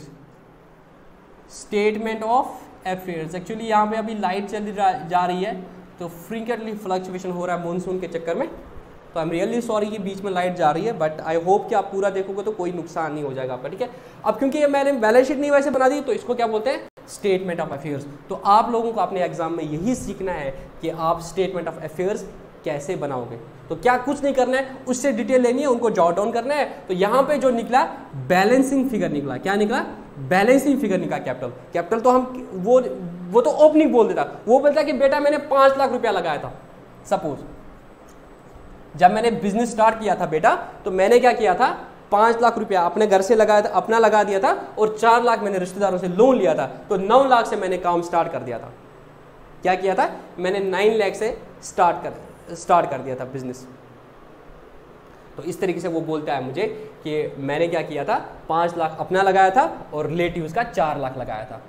statement of affairs. Actually यहां पे अभी लाइट चली जा रही है तो फ्रीक्वेंटली फ्लक्चुएशन हो रहा है मॉनसून के चक्कर में, तो आई एम रियली सॉरी कि बीच में लाइट जा रही है, बट आई होप कि आप पूरा देखोगे तो कोई नुकसान नहीं हो जाएगा आपका, ठीक है। अब क्योंकि ये मैंने बैलेंस शीट नहीं वैसे बना दी तो इसको क्या बोलते हैं, स्टेटमेंट ऑफ अफेयर्स। तो आप लोगों को अपने एग्जाम में यही सीखना है कि आप स्टेटमेंट ऑफ अफेयर्स कैसे बनाओगे। तो क्या कुछ नहीं करना है, उससे डिटेल लेनी है, उनको जॉट डाउन करना है। तो यहाँ पे जो निकला बैलेंसिंग फिगर निकला, क्या निकला, बैलेंसिंग फिगर निकला। कैपिटल तो हम वो तो ओपनिंग बोल देता, वो बोलता कि बेटा मैंने 5 लाख रुपया लगाया था। सपोज जब मैंने बिजनेस स्टार्ट किया था बेटा, तो मैंने क्या किया था, 5 लाख रुपया अपने घर से लगाया था, अपना लगा दिया था, और 4 लाख मैंने रिश्तेदारों से लोन लिया था, तो 9 लाख से मैंने काम स्टार्ट कर दिया था। क्या किया था, मैंने 9 लाख से स्टार्ट कर दिया था बिजनेस। तो इस तरीके से वो बोलता है मुझे कि मैंने क्या किया था, 5 लाख अपना लगाया था और रिलेटिव्स का 4 लाख लगाया था।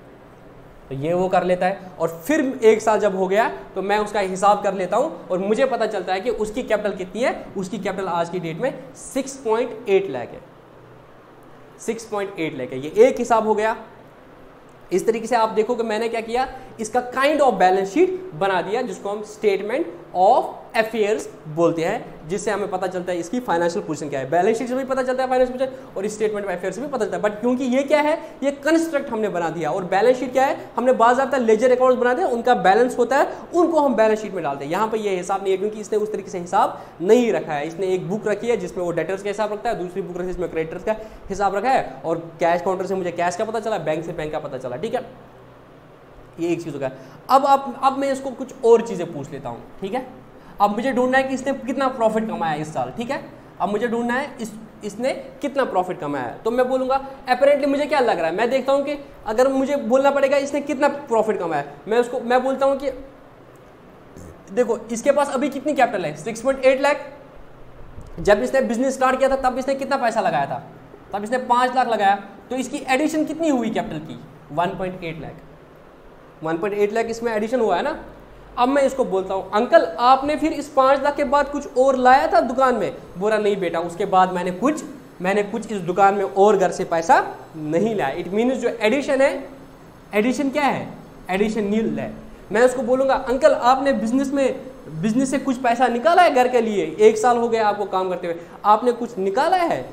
तो ये वो कर लेता है, और फिर 1 साल जब हो गया तो मैं उसका हिसाब कर लेता हूं और मुझे पता चलता है कि उसकी कैपिटल कितनी है। उसकी कैपिटल आज की डेट में 6.8 लाख है, 6.8 लाख है। ये एक हिसाब हो गया। इस तरीके से आप देखो कि मैंने क्या किया, इसका काइंड ऑफ बैलेंस शीट बना दिया, जिसको हम स्टेटमेंट ऑफ अफेयर्स बोलते हैं, जिससे हमें पता चलता है इसकी फाइनेंशियल पोजीशन क्या है। बैलेंस शीट से भी पता चलता है फाइनेंशियल पोजीशन, और स्टेटमेंट ऑफ अफेयर्स से भी पता चलता है। बट क्योंकि ये क्या है, ये कंस्ट्रक्ट हमने बना दिया, और बैलेंस शीट क्या है, हमने बाकायदा लेजर अकाउंट्स बनाते हैं, उनका बैलेंस होता है, उनको हम बैलेंस शीट में डालते हैं। यहाँ पर ये हिसाब नहीं है, क्योंकि इसने उस तरीके से हिसाब नहीं रखा है। इसने एक बुक रखी है जिसमें वो डेटर्स का हिसाब रखता है, दूसरी बुक रखी है जिसमें क्रेडिटर्स का हिसाब रखा है, और कैश काउंटर से मुझे कैश का पता चला, बैंक से बैंक का पता चला, ठीक है। ये एक चीज हो गया। अब मैं इसको कुछ और चीजें पूछ लेता हूं, ठीक है। अब मुझे ढूंढना है कि इसने कितना प्रॉफिट कमाया इस साल, ठीक है। अब मुझे ढूंढना है इसने कितना प्रॉफिट कमाया है। तो मैं बोलूंगा अपेरेंटली मुझे क्या लग रहा है, मैं देखता हूं कि अगर मुझे बोलना पड़ेगा इसने कितना प्रॉफिट कमाया है, मैं बोलता हूं कि देखो इसके पास अभी कितनी कैपिटल है, 6.8 लाख। जब इसने बिजनेस स्टार्ट किया था तब इसने कितना पैसा लगाया था, तब इसने 5 लाख लगाया, तो इसकी एडिशन कितनी हुई कैपिटल की, 1.8 लाख। 1.8 लाख इसमें एडिशन हुआ है ना। अब मैं इसको बोलता हूं अंकल आपने फिर इस 5 लाख के बाद कुछ और लाया था दुकान में। बोला नहीं बेटा, उसके बाद मैंने कुछ इस दुकान में और घर से पैसा नहीं लाया। इट मीन्स जो एडिशन है, एडिशन क्या है, एडिशन नील है। मैं उसको बोलूंगा अंकल आपने बिजनेस से कुछ पैसा निकाला है घर के लिए, 1 साल हो गया आपको काम करते हुए, आपने कुछ निकाला है।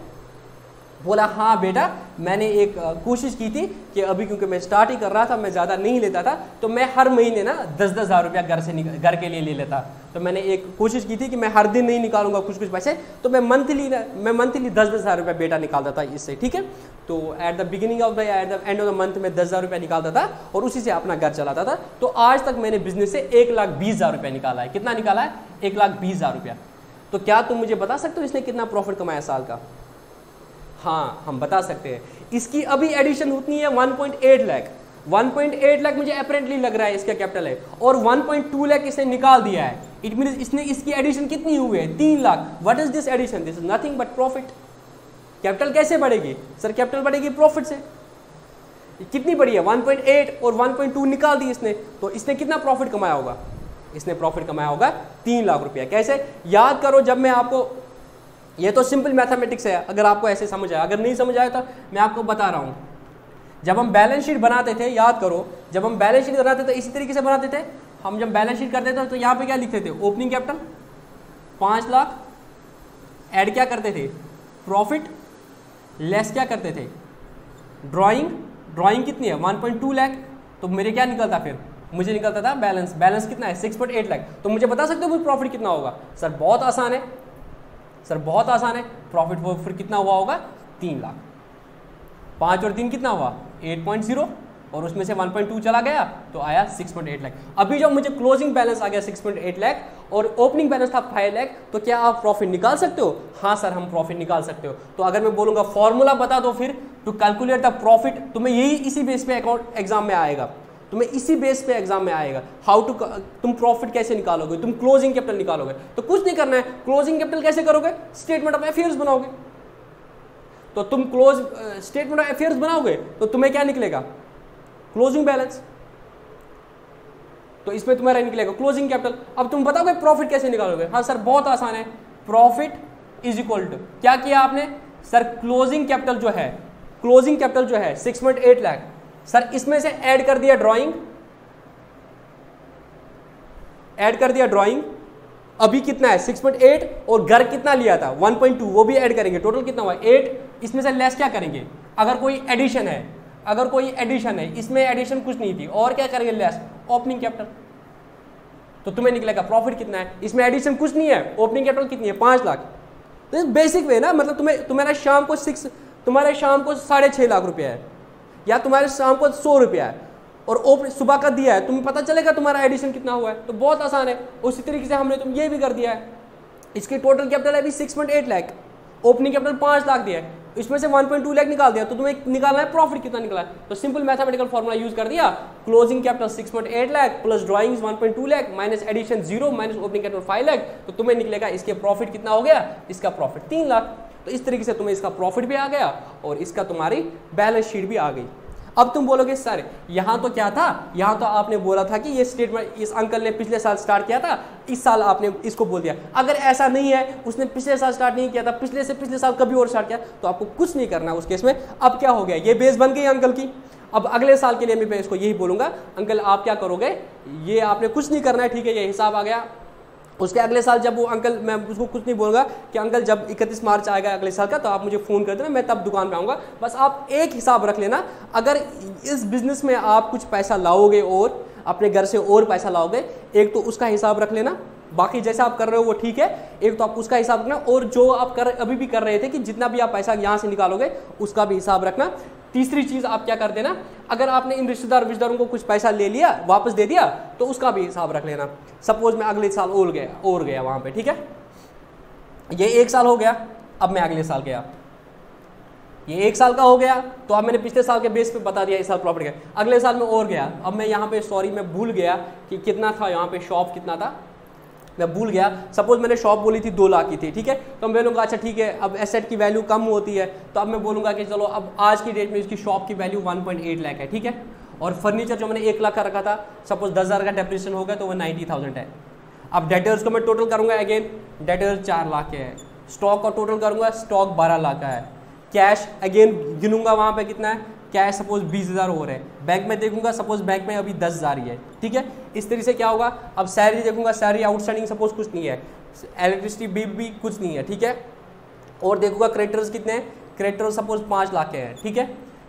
बोला हाँ बेटा, मैंने एक कोशिश की थी कि अभी क्योंकि मैं स्टार्ट ही कर रहा था, मैं ज़्यादा नहीं लेता था, तो मैं हर महीने ना 10-10 हज़ार रुपया घर के लिए ले लेता। तो मैंने एक कोशिश की थी कि मैं हर दिन नहीं निकालूंगा कुछ पैसे, तो मैं मंथली 10-10 हज़ार रुपया बेटा निकालता था इससे, ठीक है। तो at the end of the month में 10 हज़ार रुपया निकालता था और उसी से अपना घर चलाता था। तो आज तक मैंने बिजनेस से 1,20,000 रुपया निकाला है। कितना निकाला है, 1,20,000 रुपया। तो क्या तुम मुझे बता सकते हो इसने कितना प्रॉफिट कमाया साल का? हाँ, हम बता सकते हैं। इसकी अभी एडिशन उतनी है 1.8 लाख। 1.8 लाख मुझे अपेरेंटली लग रहा है इसका कैपिटल है, और 1.2 लाख इसने निकाल दिया है। इट मीन इसकी एडिशन कितनी हुई है, 3 lakh. What is this addition? This is nothing but profit. Capital कैसे बढ़ेगी सर? कैपिटल बढ़ेगी प्रॉफिट से। कितनी बढ़ी है, 1.8 और 1.2 निकाल दी इसने, तो इसने कितना प्रॉफिट कमाया होगा? इसने प्रॉफिट कमाया होगा 3 लाख रुपया। कैसे? याद करो, जब मैं आपको, ये तो सिंपल मैथमेटिक्स है, अगर आपको ऐसे समझ आया, अगर नहीं समझ आया तो मैं आपको बता रहा हूं। जब हम बैलेंस शीट बनाते थे, याद करो, जब हम बैलेंस शीट बनाते थे इसी तरीके से बनाते थे। हम जब बैलेंस शीट करते थे तो यहाँ पे क्या लिखते थे, ओपनिंग कैपिटल 5 लाख, ऐड क्या करते थे, प्रॉफिट लेस क्या करते थे, ड्राइंग कितनी है 1.2 लाख, तो मेरे क्या निकलता फिर, मुझे निकलता था बैलेंस कितना है 6.8 लाख। तो मुझे बता सकते हो मुझे प्रॉफिट कितना होगा? सर बहुत आसान है, प्रॉफिट वो फिर कितना हुआ होगा 3 लाख। 5 और 3 कितना हुआ 8.0, और उसमें से 1.2 चला गया तो आया 6.8 लाख। अभी जब मुझे क्लोजिंग बैलेंस आ गया 6.8 लाख और ओपनिंग बैलेंस था 5 लाख, तो क्या आप प्रॉफिट निकाल सकते हो? हाँ सर हम प्रॉफिट निकाल सकते हो। तो अगर मैं बोलूंगा फॉर्मूला बता दो फिर टू कैलकुलेट द प्रॉफिट, तुम्हें यही इसी बेस पे अकाउंट एग्जाम में आएगा, हाउ टू, तुम प्रॉफिट कैसे निकालोगे, तुम क्लोजिंग कैपिटल निकालोगे। तो कुछ नहीं करना है, क्लोजिंग कैपिटल कैसे करोगे, स्टेटमेंट ऑफ अफेयर्स बनाओगे। तो तुम स्टेटमेंट ऑफ अफेयर्स बनाओगे तो तुम्हें क्या निकलेगा, क्लोजिंग बैलेंस, तो इसमें तुम्हारा निकलेगा क्लोजिंग कैपिटल। अब तुम बताओगे प्रॉफिट कैसे निकालोगे? हाँ सर बहुत आसान है, प्रॉफिट इज इक्वल टू, क्या किया आपने सर, क्लोजिंग कैपिटल जो है 6.8 लाख, सर इसमें से ऐड कर दिया ड्राइंग, अभी कितना है 6.8, और घर कितना लिया था 1.2, वो भी ऐड करेंगे, टोटल कितना हुआ 8। इसमें से लेस क्या करेंगे, अगर कोई एडिशन है, इसमें एडिशन कुछ नहीं थी, और क्या करेंगे लेस ओपनिंग कैपिटल, तो तुम्हें निकलेगा प्रॉफिट कितना है, इसमें एडिशन कुछ नहीं है, ओपनिंग कैपिटल कितनी है 5 लाख। तो बेसिक वे ना, मतलब तुम्हारा शाम को 6.5 लाख रुपया है, या तुम्हारे शाम को 100 रुपया है, और सुबह का दिया है, तुम्हें पता चलेगा तुम्हारा एडिशन कितना हुआ है। तो बहुत आसान है, उसी तरीके से हमने तुम ये भी कर दिया है। इसकी टोटल कैपिटल है अभी 6.8 लाख, ओपनिंग कैपिटल 5 लाख दिया है, इसमें से 1.2 लाख निकाल दिया, तो तुम्हें निकालना है प्रॉफिट कितना निकला है। तो सिंपल मैथमेटिकल फॉर्मूला यूज कर दिया, closing capital 6.8 lakh plus drawings 1.2 lakh minus addition 0 minus opening capital 5 lakh, तो तुम्हें निकलेगा इसके प्रॉफिट कितना हो गया, इसका प्रॉफिट 3 लाख। तो इस तरीके से तुम्हें इसका प्रॉफिट भी आ गया और इसका तुम्हारी बैलेंस शीट भी आ गई। अब तुम बोलोगे सर यहाँ तो क्या था, यहाँ तो आपने बोला था कि ये स्टेटमेंट इस अंकल ने पिछले साल स्टार्ट किया था, इस साल आपने इसको बोल दिया। अगर ऐसा नहीं है, उसने पिछले साल स्टार्ट नहीं किया था, पिछले से पिछले साल कभी और स्टार्ट किया, तो आपको कुछ नहीं करना उस केस में। अब क्या हो गया, ये बेस बन गई अंकल की। अब अगले साल के लिए मैं इसको यही बोलूंगा, अंकल आप क्या करोगे, ये आपने कुछ नहीं करना है, ठीक है, ये हिसाब आ गया। उसके अगले साल जब वो अंकल, मैं उसको कुछ नहीं बोलूँगा कि अंकल जब 31 मार्च आएगा अगले साल का, तो आप मुझे फ़ोन कर देना, मैं तब दुकान पे आऊँगा। बस आप एक हिसाब रख लेना, अगर इस बिज़नेस में आप कुछ पैसा लाओगे और अपने घर से और पैसा लाओगे, एक तो उसका हिसाब रख लेना, बाकी जैसा आप कर रहे हो वो ठीक है, एक तो आप उसका हिसाब रखना, और जो आप अभी भी कर रहे थे कि जितना भी आप पैसा यहाँ से निकालोगे उसका भी हिसाब रखना। तीसरी चीज़ आप क्या कर देना, अगर आपने इन रिश्तेदारों को कुछ पैसा ले लिया, वापस दे दिया, तो उसका भी हिसाब रख लेना। सपोज मैं अगले साल और गया वहाँ पे, ठीक है, ये 1 साल हो गया, अब मैं अगले साल गया, ये 1 साल का हो गया, तो अब मैंने पिछले साल के बेस पे बता दिया इस साल प्रॉफिट गया। अगले साल में और गया, अब मैं यहाँ पे मैं भूल गया कि कितना था यहाँ पे, शॉप कितना था मैं भूल गया। सपोज मैंने शॉप बोली थी 2 लाख की थी, ठीक है, तो मैं बोलूँगा अच्छा ठीक है, अब एसेट की वैल्यू कम होती है, तो अब मैं बोलूँगा कि चलो अब आज की डेट में इसकी शॉप की वैल्यू 1.8 लाख है, ठीक है, और फर्नीचर जो मैंने 1 लाख का रखा था, सपोज 10,000 का डेप्रिसिएशन हो गया तो वो 90,000 है। अब डेटर्स को मैं टोटल करूँगा, अगेन डेटर्स 4 लाख के है, स्टॉक का टोटल करूँगा, स्टॉक 12 लाख का है, कैश अगेन गिनूंगा वहाँ पे कितना है, कैश सपोज 20,000 हो रहे हैं, बैंक में देखूंगा सपोज बैंक में अभी 10,000 ही है, ठीक है। इस तरीके से क्या होगा, अब सैलरी देखूंगा, सैलरी आउटस्टैंडिंग सपोज कुछ नहीं है, इलेक्ट्रिसिटी बिल भी कुछ नहीं है, ठीक है, और देखूंगा क्रेडिटर्स कितने हैं, क्रेडिटर्स सपोज 5 लाख के हैं, ठीक है,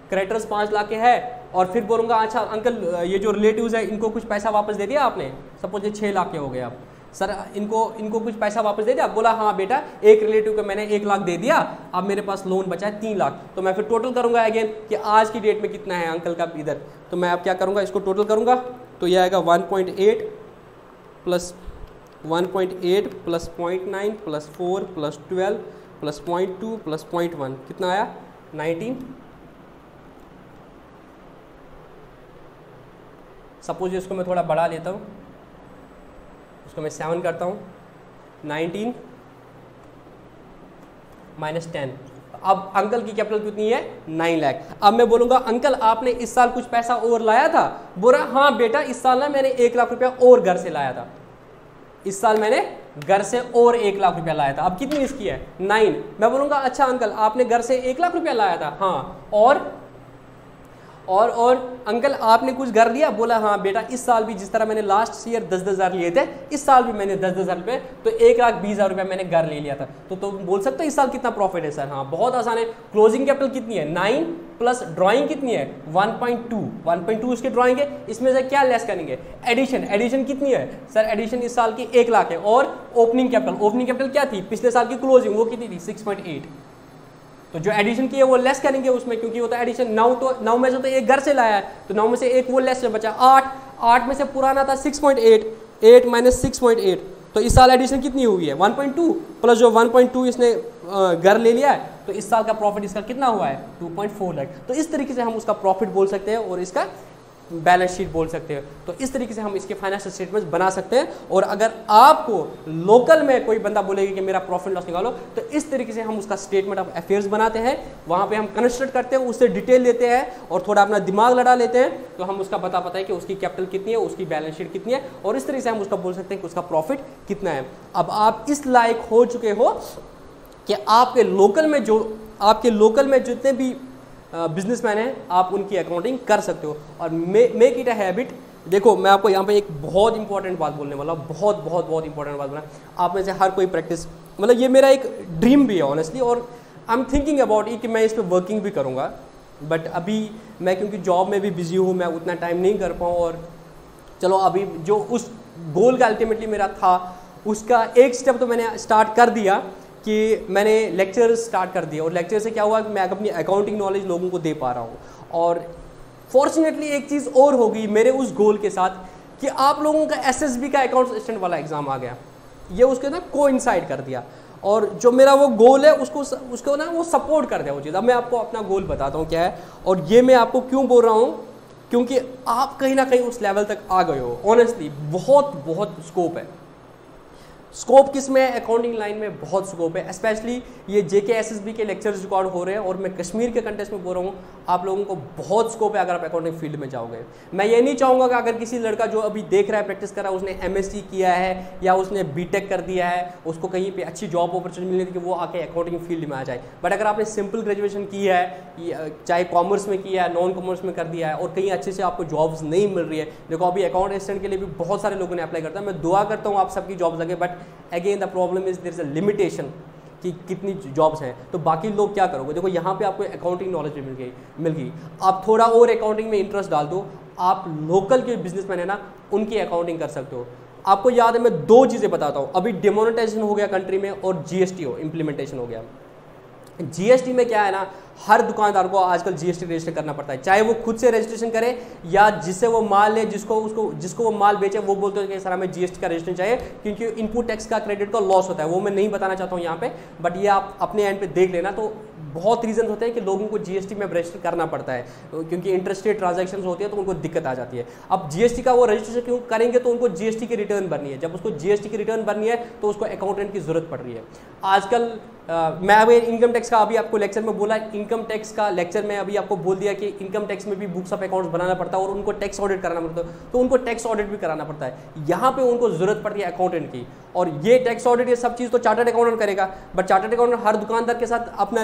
क्रेडिटर्स 5 लाख के है, और फिर बोलूँगा अच्छा अंकल ये जो रिलेटिव्स है इनको कुछ पैसा वापस दे दिया आपने, सपोज ये 6 लाख के हो गए, अब सर इनको कुछ पैसा वापस दे दिया, बोला हाँ बेटा एक रिलेटिव को मैंने 1 लाख दे दिया, अब मेरे पास लोन बचा है 3 लाख, तो मैं फिर टोटल करूंगा अगेन कि आज की डेट में कितना है अंकल का इधर, तो मैं अब क्या करूंगा, इसको टोटल करूंगा, तो ये आएगा 1.8 plus 1.8 plus 0.9 plus 4 plus 12 plus 0.2 plus 0.1 कितना आया 19। सपोज इसको मैं थोड़ा बढ़ा लेता हूँ, उसको मैं 7 करता हूँ, 19 माइनस 10, अब अंकल की कैपिटल कितनी है 9 लाख। अब मैं बोलूँगा अंकल आपने इस साल कुछ पैसा और लाया था, बोला हाँ बेटा इस साल ना मैंने 1 लाख रुपया और घर से लाया था, इस साल मैंने घर से और 1 लाख रुपया लाया था, अब कितनी इसकी है 9। मैं बोलूँगा अच्छा अंकल आपने घर से 1 लाख रुपया लाया था, हाँ, और अंकल आपने कुछ घर लिया, बोला हाँ बेटा इस साल भी जिस तरह मैंने लास्ट ईयर 10,000 लिए थे, इस साल भी मैंने 10,000 रुपये, तो 1,20,000 रुपये मैंने घर ले लिया था, तो तुम बोल सकते हो इस साल कितना प्रॉफिट है सर? हाँ बहुत आसान है। क्लोजिंग कैपिटल कितनी है? 9 प्लस ड्राइंग कितनी है? 1.2 उसकी ड्राइंग है, इसमें से क्या लेस करेंगे? एडिशन कितनी है सर? एडिशन इस साल की 1 लाख है। और ओपनिंग कैपिटल क्या थी? पिछले साल की क्लोजिंग वो कितनी थी? 6.8। तो जो एडिशन की है वो लेस करेंगे उसमें, क्योंकि वो तो एडिशन 9 में से तो एक घर से लाया है, तो 9 में से एक वो लेस बचा 8 में से पुराना था 6.8, 8 माइनस 6.8, तो इस साल एडिशन कितनी हुई है? 1.2 प्लस जो 1.2 इसने घर ले लिया है, तो इस साल का प्रॉफिट इसका कितना हुआ है? 2.4 लाख। तो इस तरीके से हम उसका प्रॉफिट बोल सकते हैं और इसका बैलेंस शीट बोल सकते हैं। तो इस तरीके से हम इसके फाइनेंशियल स्टेटमेंट्स बना सकते हैं। और अगर आपको लोकल में कोई बंदा बोलेगा कि मेरा प्रॉफिट लॉस निकालो, तो इस तरीके से हम उसका स्टेटमेंट ऑफ अफेयर्स बनाते हैं, वहाँ पे हम कंस्ट्रक्ट करते हैं, उससे डिटेल लेते हैं और थोड़ा अपना दिमाग लड़ा लेते हैं, तो हम उसका पता है कि उसकी कैपिटल कितनी है, उसकी बैलेंस शीट कितनी है, और इस तरीके से हम उसका बोल सकते हैं कि उसका प्रॉफिट कितना है। अब आप इस लायक हो चुके हो कि आपके लोकल में जितने भी बिजनेसमैन हैं, आप उनकी अकाउंटिंग कर सकते हो। और मेक इट अ हैबिट। देखो मैं आपको यहाँ पे एक बहुत इंपॉर्टेंट बात बोलने वाला हूँ, बहुत इंपॉर्टेंट बात बोलना। आप में से हर कोई प्रैक्टिस, मतलब ये मेरा एक ड्रीम भी है ऑनेस्टली, और I am thinking about it कि मैं इस पर वर्किंग भी करूँगा, बट अभी मैं क्योंकि जॉब में भी बिजी हूँ, मैं उतना टाइम नहीं कर पाऊँ। और चलो अभी जो उस गोल का अल्टीमेटली मेरा था, उसका एक स्टेप तो मैंने स्टार्ट कर दिया कि मैंने लेक्चर स्टार्ट कर दिया, और लेक्चर से क्या हुआ कि मैं अपनी अकाउंटिंग नॉलेज लोगों को दे पा रहा हूँ। और फॉर्चुनेटली एक चीज़ और होगी मेरे उस गोल के साथ कि आप लोगों का एसएसबी का अकाउंट असिस्टेंट वाला एग्जाम आ गया, ये उसके ना कोइंसाइड कर दिया, और जो मेरा वो गोल है उसको ना वो सपोर्ट कर दिया वो चीज़। अब मैं आपको अपना गोल बताता हूँ क्या है, और ये मैं आपको क्यों बोल रहा हूँ, क्योंकि आप कहीं ना कहीं उस लेवल तक आ गए हो। ऑनेस्टली बहुत स्कोप है। स्कोप किस में है? अकाउंटिंग लाइन में बहुत स्कोप है। स्पेशली ये जेके एसएसबी के लेक्चर्स रिकॉर्ड हो रहे हैं, और मैं कश्मीर के कंटेस्ट में बोल रहा हूँ, आप लोगों को बहुत स्कोप है अगर आप अकाउंटिंग फील्ड में जाओगे। मैं ये नहीं चाहूँगा कि अगर किसी लड़का जो अभी देख रहा है, प्रैक्टिस कर रहा है, उसने एमएससी किया है या उसने बीटेक कर दिया है, उसको कहीं पे अच्छी जॉब अपॉर्चुनिटी मिल रही है कि वो आके अकाउंटिंग फील्ड में आ जाए। बट अगर आपने सिंपल ग्रेजुएशन की है, चाहे कॉमर्स में किया है, नॉन कॉमर्स में कर दिया है, और कहीं अच्छे से आपको जॉब्स नहीं मिल रही है, देखो अभी अकाउंट असिस्टेंट के लिए भी बहुत सारे लोगों ने अप्लाई करता है, मैं दुआ करता हूँ आप सबकी जॉब्स लगे, but again the problem is there is a limitation कि कितनी जॉब्स हैं। तो बाकी लोग क्या करोगे? देखो यहाँ पे आपको अकाउंटिंग नॉलेज भी मिल गई, आप थोड़ा और अकाउंटिंग में इंटरेस्ट डाल दो, आप लोकल के बिजनेसमैन है ना, उनकी अकाउंटिंग कर सकते हो। आपको याद है मैं 2 चीज़ें बताता हूँ, अभी डिमोनेटाइजेशन हो गया कंट्री में, और जीएसटी इम्प्लीमेंटेशन हो गया। जीएसटी में क्या है ना, हर दुकानदार को आजकल जीएसटी रजिस्टर करना पड़ता है, चाहे वो खुद से रजिस्ट्रेशन करे या जिससे वो माल ले, जिसको वो माल बेचे, वो बोलते हैं कि सर हमें जीएसटी का रजिस्ट्रेशन चाहिए, क्योंकि इनपुट टैक्स का क्रेडिट का लॉस होता है। वो मैं नहीं बताना चाहता हूँ यहाँ पे, बट ये आप अपने एंड पे देख लेना। तो बहुत रीजन होते हैं कि लोगों को जीएसटी में रजिस्टर करना पड़ता है, क्योंकि इंटरस्टेट ट्रांजैक्शंस होती है तो उनको दिक्कत आ जाती है। अब जीएसटी का वो रजिस्ट्रेशन क्यों करेंगे, तो उनको जीएसटी की रिटर्न भरनी है। जब उसको जीएसटी की रिटर्न भरनी है तो उसको अकाउंटेंट की जरूरत पड़ रही है आजकल। मैं अभी इनकम टैक्स का अभी आपको लेक्चर में बोला, इनकम टैक्स का लेक्चर में अभी आपको बोल दिया कि इनकम टैक्स में भी बुक्स ऑफ अकाउंट्स बनाना पड़ता है और उनको टैक्स ऑडिट कराना पड़ता है, तो उनको टैक्स ऑडिट भी कराना पड़ता है। यहाँ पे उनको जरूरत पड़ती है अकाउंटेंट की, और ये टैक्स ऑडिट ये सब चीज़ तो चार्टर्ड अकाउंटेंट करेगा, बट चार्टर्ड अकाउंटेंट हर दुकानदार के साथ अपना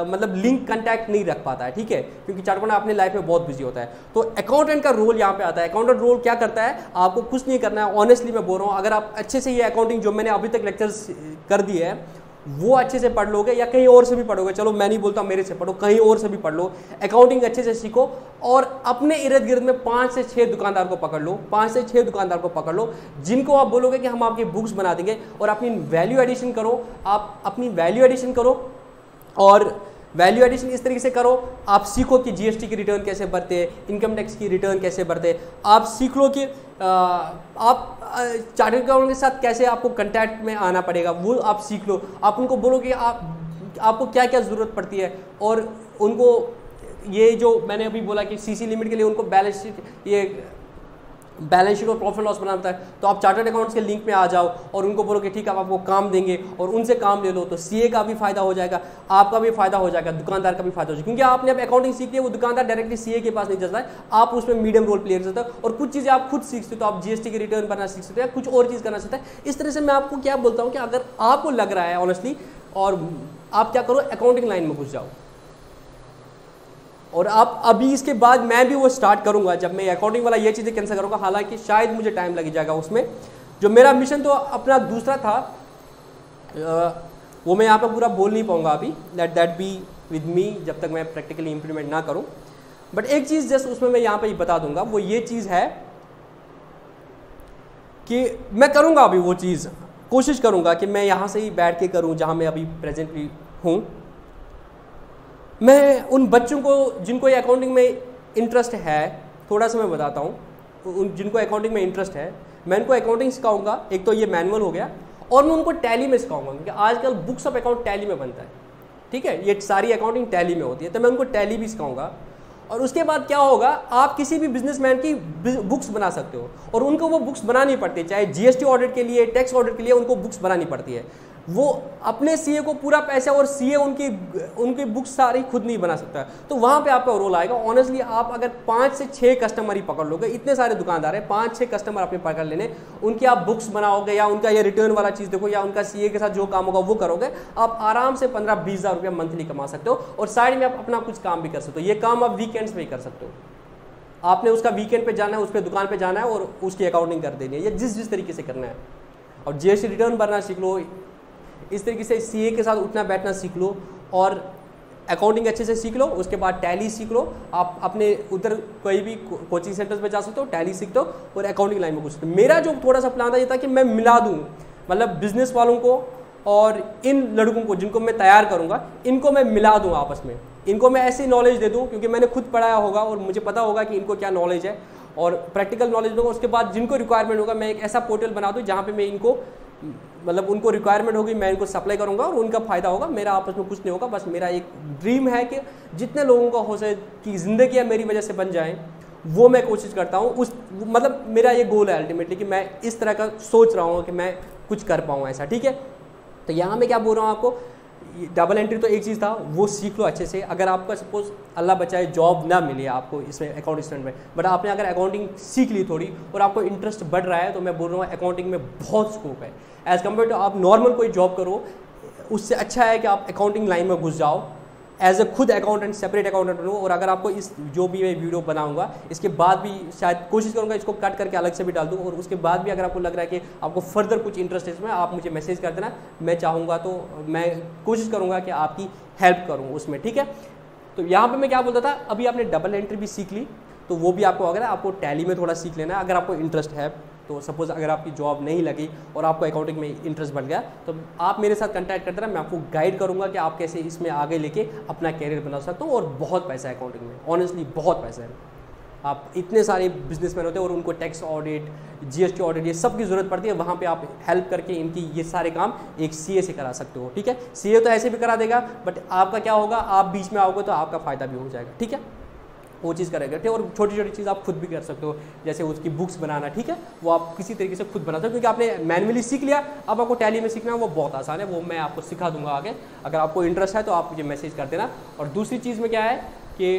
मतलब लिंक कंटैक्ट नहीं रख पाता है, ठीक है, क्योंकि चार्टर्ड अकाउंटेंट अपने लाइफ में बहुत बिजी होता है। तो अकाउंटेंट का रोल यहाँ पे आता है। अकाउंटेंट रोल क्या करता है, आपको कुछ नहीं करना है। ऑनेस्टली मैं बोल रहा हूँ, अगर आप अच्छे से ये अकाउंटिंग जो मैंने अभी तक लेक्चर्स कर दिए है वो अच्छे से पढ़ लोगे, या कहीं और से भी पढ़ोगे, चलो मैं नहीं बोलता मेरे से पढ़ो, कहीं और से भी पढ़ लो, अकाउंटिंग अच्छे से सीखो, और अपने इर्द गिर्द में 5 से 6 दुकानदार को पकड़ लो, 5 से 6 दुकानदार को पकड़ लो, जिनको आप बोलोगे कि हम आपकी बुक्स बना देंगे, और अपनी वैल्यू एडिशन करो। आप अपनी वैल्यू एडिशन करो, और वैल्यू एडिशन इस तरीके से करो, आप सीखो कि जीएसटी की रिटर्न कैसे भरते हैं, इनकम टैक्स की रिटर्न कैसे भरते हैं, आप सीख लो कि आप चार्टर्ड अकाउंटेंट के साथ कैसे आपको कांटेक्ट में आना पड़ेगा, वो आप सीख लो। आप उनको बोलो कि आपको क्या क्या ज़रूरत पड़ती है, और उनको ये जो मैंने अभी बोला कि सीसी लिमिट के लिए उनको बैलेंस शीट और प्रॉफिट लॉस बनाना है, तो आप चार्टर्ड अकाउंट्स के लिंक में आ जाओ और उनको बोलो कि ठीक है आप आपको काम देंगे, और उनसे काम ले लो, तो सीए का भी फायदा हो जाएगा, आपका भी फायदा हो जाएगा, दुकानदार का भी फायदा हो जाएगा, क्योंकि आपने अब अकाउंटिंग सीख ली है, वो दुकानदार डायरेक्टली सीए के पास नहीं जाता है, आप उसमें मीडियम रोल प्ले कर सकते हो, और कुछ चीज़ें आप खुद सीख सकते हो, आप जीएसटी की रिटर्न बनना सीख सकते हो, कुछ और चीज़ करना सकते हैं। इस तरह से मैं आपको क्या बोलता हूँ कि अगर आपको लग रहा है ऑनेस्टली, और आप क्या करो, अकाउंटिंग लाइन में घुस जाओ, और आप अभी इसके बाद मैं भी वो स्टार्ट करूँगा, जब मैं अकाउंटिंग वाला ये चीज़ें कैंसिल करूँगा, हालांकि शायद मुझे टाइम लग जाएगा उसमें। जो मेरा मिशन तो अपना दूसरा था, वो मैं यहाँ पे पूरा बोल नहीं पाऊँगा अभी, let that be with me जब तक मैं प्रैक्टिकली इम्प्लीमेंट ना करूँ। बट एक चीज़ जस्ट उसमें मैं यहाँ पे बता दूंगा, वो ये चीज़ है कि मैं करूँगा अभी वो चीज़, कोशिश करूँगा कि मैं यहाँ से ही बैठ के करूँ जहाँ मैं अभी प्रेजेंटली हूँ। मैं उन बच्चों को जिनको ये अकाउंटिंग में इंटरेस्ट है, थोड़ा सा मैं बताता हूँ, उन जिनको अकाउंटिंग में इंटरेस्ट है मैं उनको अकाउंटिंग सिखाऊंगा। एक तो ये मैनुअल हो गया, और मैं उनको टैली में सिखाऊंगा, क्योंकि आजकल बुक्स ऑफ अकाउंट टैली में बनता है, ठीक है, ये सारी अकाउंटिंग टैली में होती है, तो मैं उनको टैली भी सिखाऊंगा। और उसके बाद क्या होगा, आप किसी भी बिजनेसमैन की बुक्स बना सकते हो, और उनको वो बुक्स बनानी पड़ती है, चाहे जीएसटी ऑडिट के लिए, टैक्स ऑडिट के लिए उनको बुक्स बनानी पड़ती है। वो अपने सीए को पूरा पैसा, और सीए उनकी बुक्स सारी खुद नहीं बना सकता, तो वहाँ पे आपका रोल आएगा। ऑनेस्टली आप अगर 5 से 6 कस्टमर ही पकड़ लोगे, इतने सारे दुकानदार हैं, 5-6 कस्टमर आपने पकड़ लेने, उनकी आप बुक्स बनाओगे, या उनका ये रिटर्न वाला चीज़ देखो, या उनका सीए के साथ जो काम होगा वो करोगे, आप आराम से 15-20 हज़ार रुपया मंथली कमा सकते हो, और साइड में आप अपना कुछ काम भी कर सकते हो। ये काम आप वीकेंड्स में ही कर सकते हो। आपने उसका वीकेंड पे जाना है, उस पर दुकान पे जाना है और उसकी अकाउंटिंग कर देनी है, या जिस तरीके से करना है। और जीएसटी रिटर्न भरना सीख लो, इस तरीके से सीए के साथ उठना बैठना सीख लो, और अकाउंटिंग अच्छे से सीख लो। उसके बाद टैली सीख लो, आप अपने उधर कोई भी कोचिंग सेंटर्स पे जा सकते हो, टैली सीख दो और अकाउंटिंग लाइन में घुस सकते हो। मेरा जो थोड़ा सा प्लान था ये था कि मैं मिला दूँ, मतलब बिजनेस वालों को और इन लड़कों को जिनको मैं तैयार करूँगा, इनको मैं मिला दूँ आपस में, इनको मैं ऐसी नॉलेज दे दूँ, क्योंकि मैंने खुद पढ़ाया होगा और मुझे पता होगा कि इनको क्या नॉलेज है, और प्रैक्टिकल नॉलेज दूँगा। उसके बाद जिनको रिक्वायरमेंट होगा, मैं एक ऐसा पोर्टल बना दूँ जहाँ पे मैं इनको, मतलब उनको रिक्वायरमेंट होगी, मैं इनको सप्लाई करूँगा और उनका फ़ायदा होगा, मेरा आपस में कुछ नहीं होगा। बस मेरा एक ड्रीम है कि जितने लोगों का हो सके कि ज़िंदगी मेरी वजह से बन जाए, वो मैं कोशिश करता हूँ। उस मतलब मेरा ये गोल है अल्टीमेटली, कि मैं इस तरह का सोच रहा हूँ कि मैं कुछ कर पाऊँ ऐसा, ठीक है। तो यहाँ मैं क्या बोल रहा हूँ आपको, डबल एंट्री तो एक चीज़ था, वो सीख लो अच्छे से। अगर आपका सपोज अल्लाह बचाए जॉब ना मिले आपको इसमें अकाउंटिंग में, बट आपने अगर अकाउंटिंग सीख ली थोड़ी और आपको इंटरेस्ट बढ़ रहा है, तो मैं बोल रहा हूँ अकाउंटिंग में बहुत स्कोप है। एज़ कम्पेयर टू आप नॉर्मल कोई जॉब करो, उससे अच्छा है कि आप अकाउंटिंग लाइन में घुस जाओ, एज ए खुद अकाउंटेंट, सेपरेट अकाउंटेंट बनो। और अगर आपको इस जो भी मैं वीडियो बनाऊंगा, इसके बाद भी शायद कोशिश करूंगा इसको कट करके अलग से भी डाल दूं, और उसके बाद भी अगर आपको लग रहा है कि आपको फर्दर कुछ इंटरेस्ट है इसमें, आप मुझे मैसेज कर देना, मैं चाहूँगा तो मैं कोशिश करूँगा कि आपकी हेल्प करूँ उसमें, ठीक है। तो यहाँ पर मैं क्या बोलता था, अभी आपने डबल एंट्री भी सीख ली, तो वो भी आपको अगर आपको टैली में थोड़ा सीख लेना है, अगर आपको इंटरेस्ट है तो। सपोज़ अगर आपकी जॉब नहीं लगी और आपको अकाउंटिंग में इंटरेस्ट बढ़ गया, तो आप मेरे साथ कांटेक्ट करते रहे, मैं आपको गाइड करूंगा कि आप कैसे इसमें आगे लेके अपना कैरियर बना सकते हो। और बहुत पैसा है अकाउंटिंग में, ऑनेस्टली बहुत पैसा है। आप इतने सारे बिजनेसमैन होते हैं और उनको टैक्स ऑडिट, जीएसटी ऑडिट, ये सब की ज़रूरत पड़ती है, वहाँ पे आप हेल्प करके इनकी ये सारे काम एक सीए से करा सकते हो, ठीक है। सीए तो ऐसे भी करा देगा, बट आपका क्या होगा, आप बीच में आओगे तो आपका फ़ायदा भी हो जाएगा, ठीक है। वो चीज़ करेगा, ठीक है। और छोटी छोटी चीज़ आप खुद भी कर सकते हो, जैसे उसकी बुक्स बनाना, ठीक है, वो आप किसी तरीके से खुद बनाते हो, क्योंकि आपने मैनुअली सीख लिया, अब आपको टैली में सीखना है, वो बहुत आसान है, वो मैं आपको सिखा दूंगा आगे। अगर आपको इंटरेस्ट है तो आप मुझे मैसेज कर देना। और दूसरी चीज़ में क्या है कि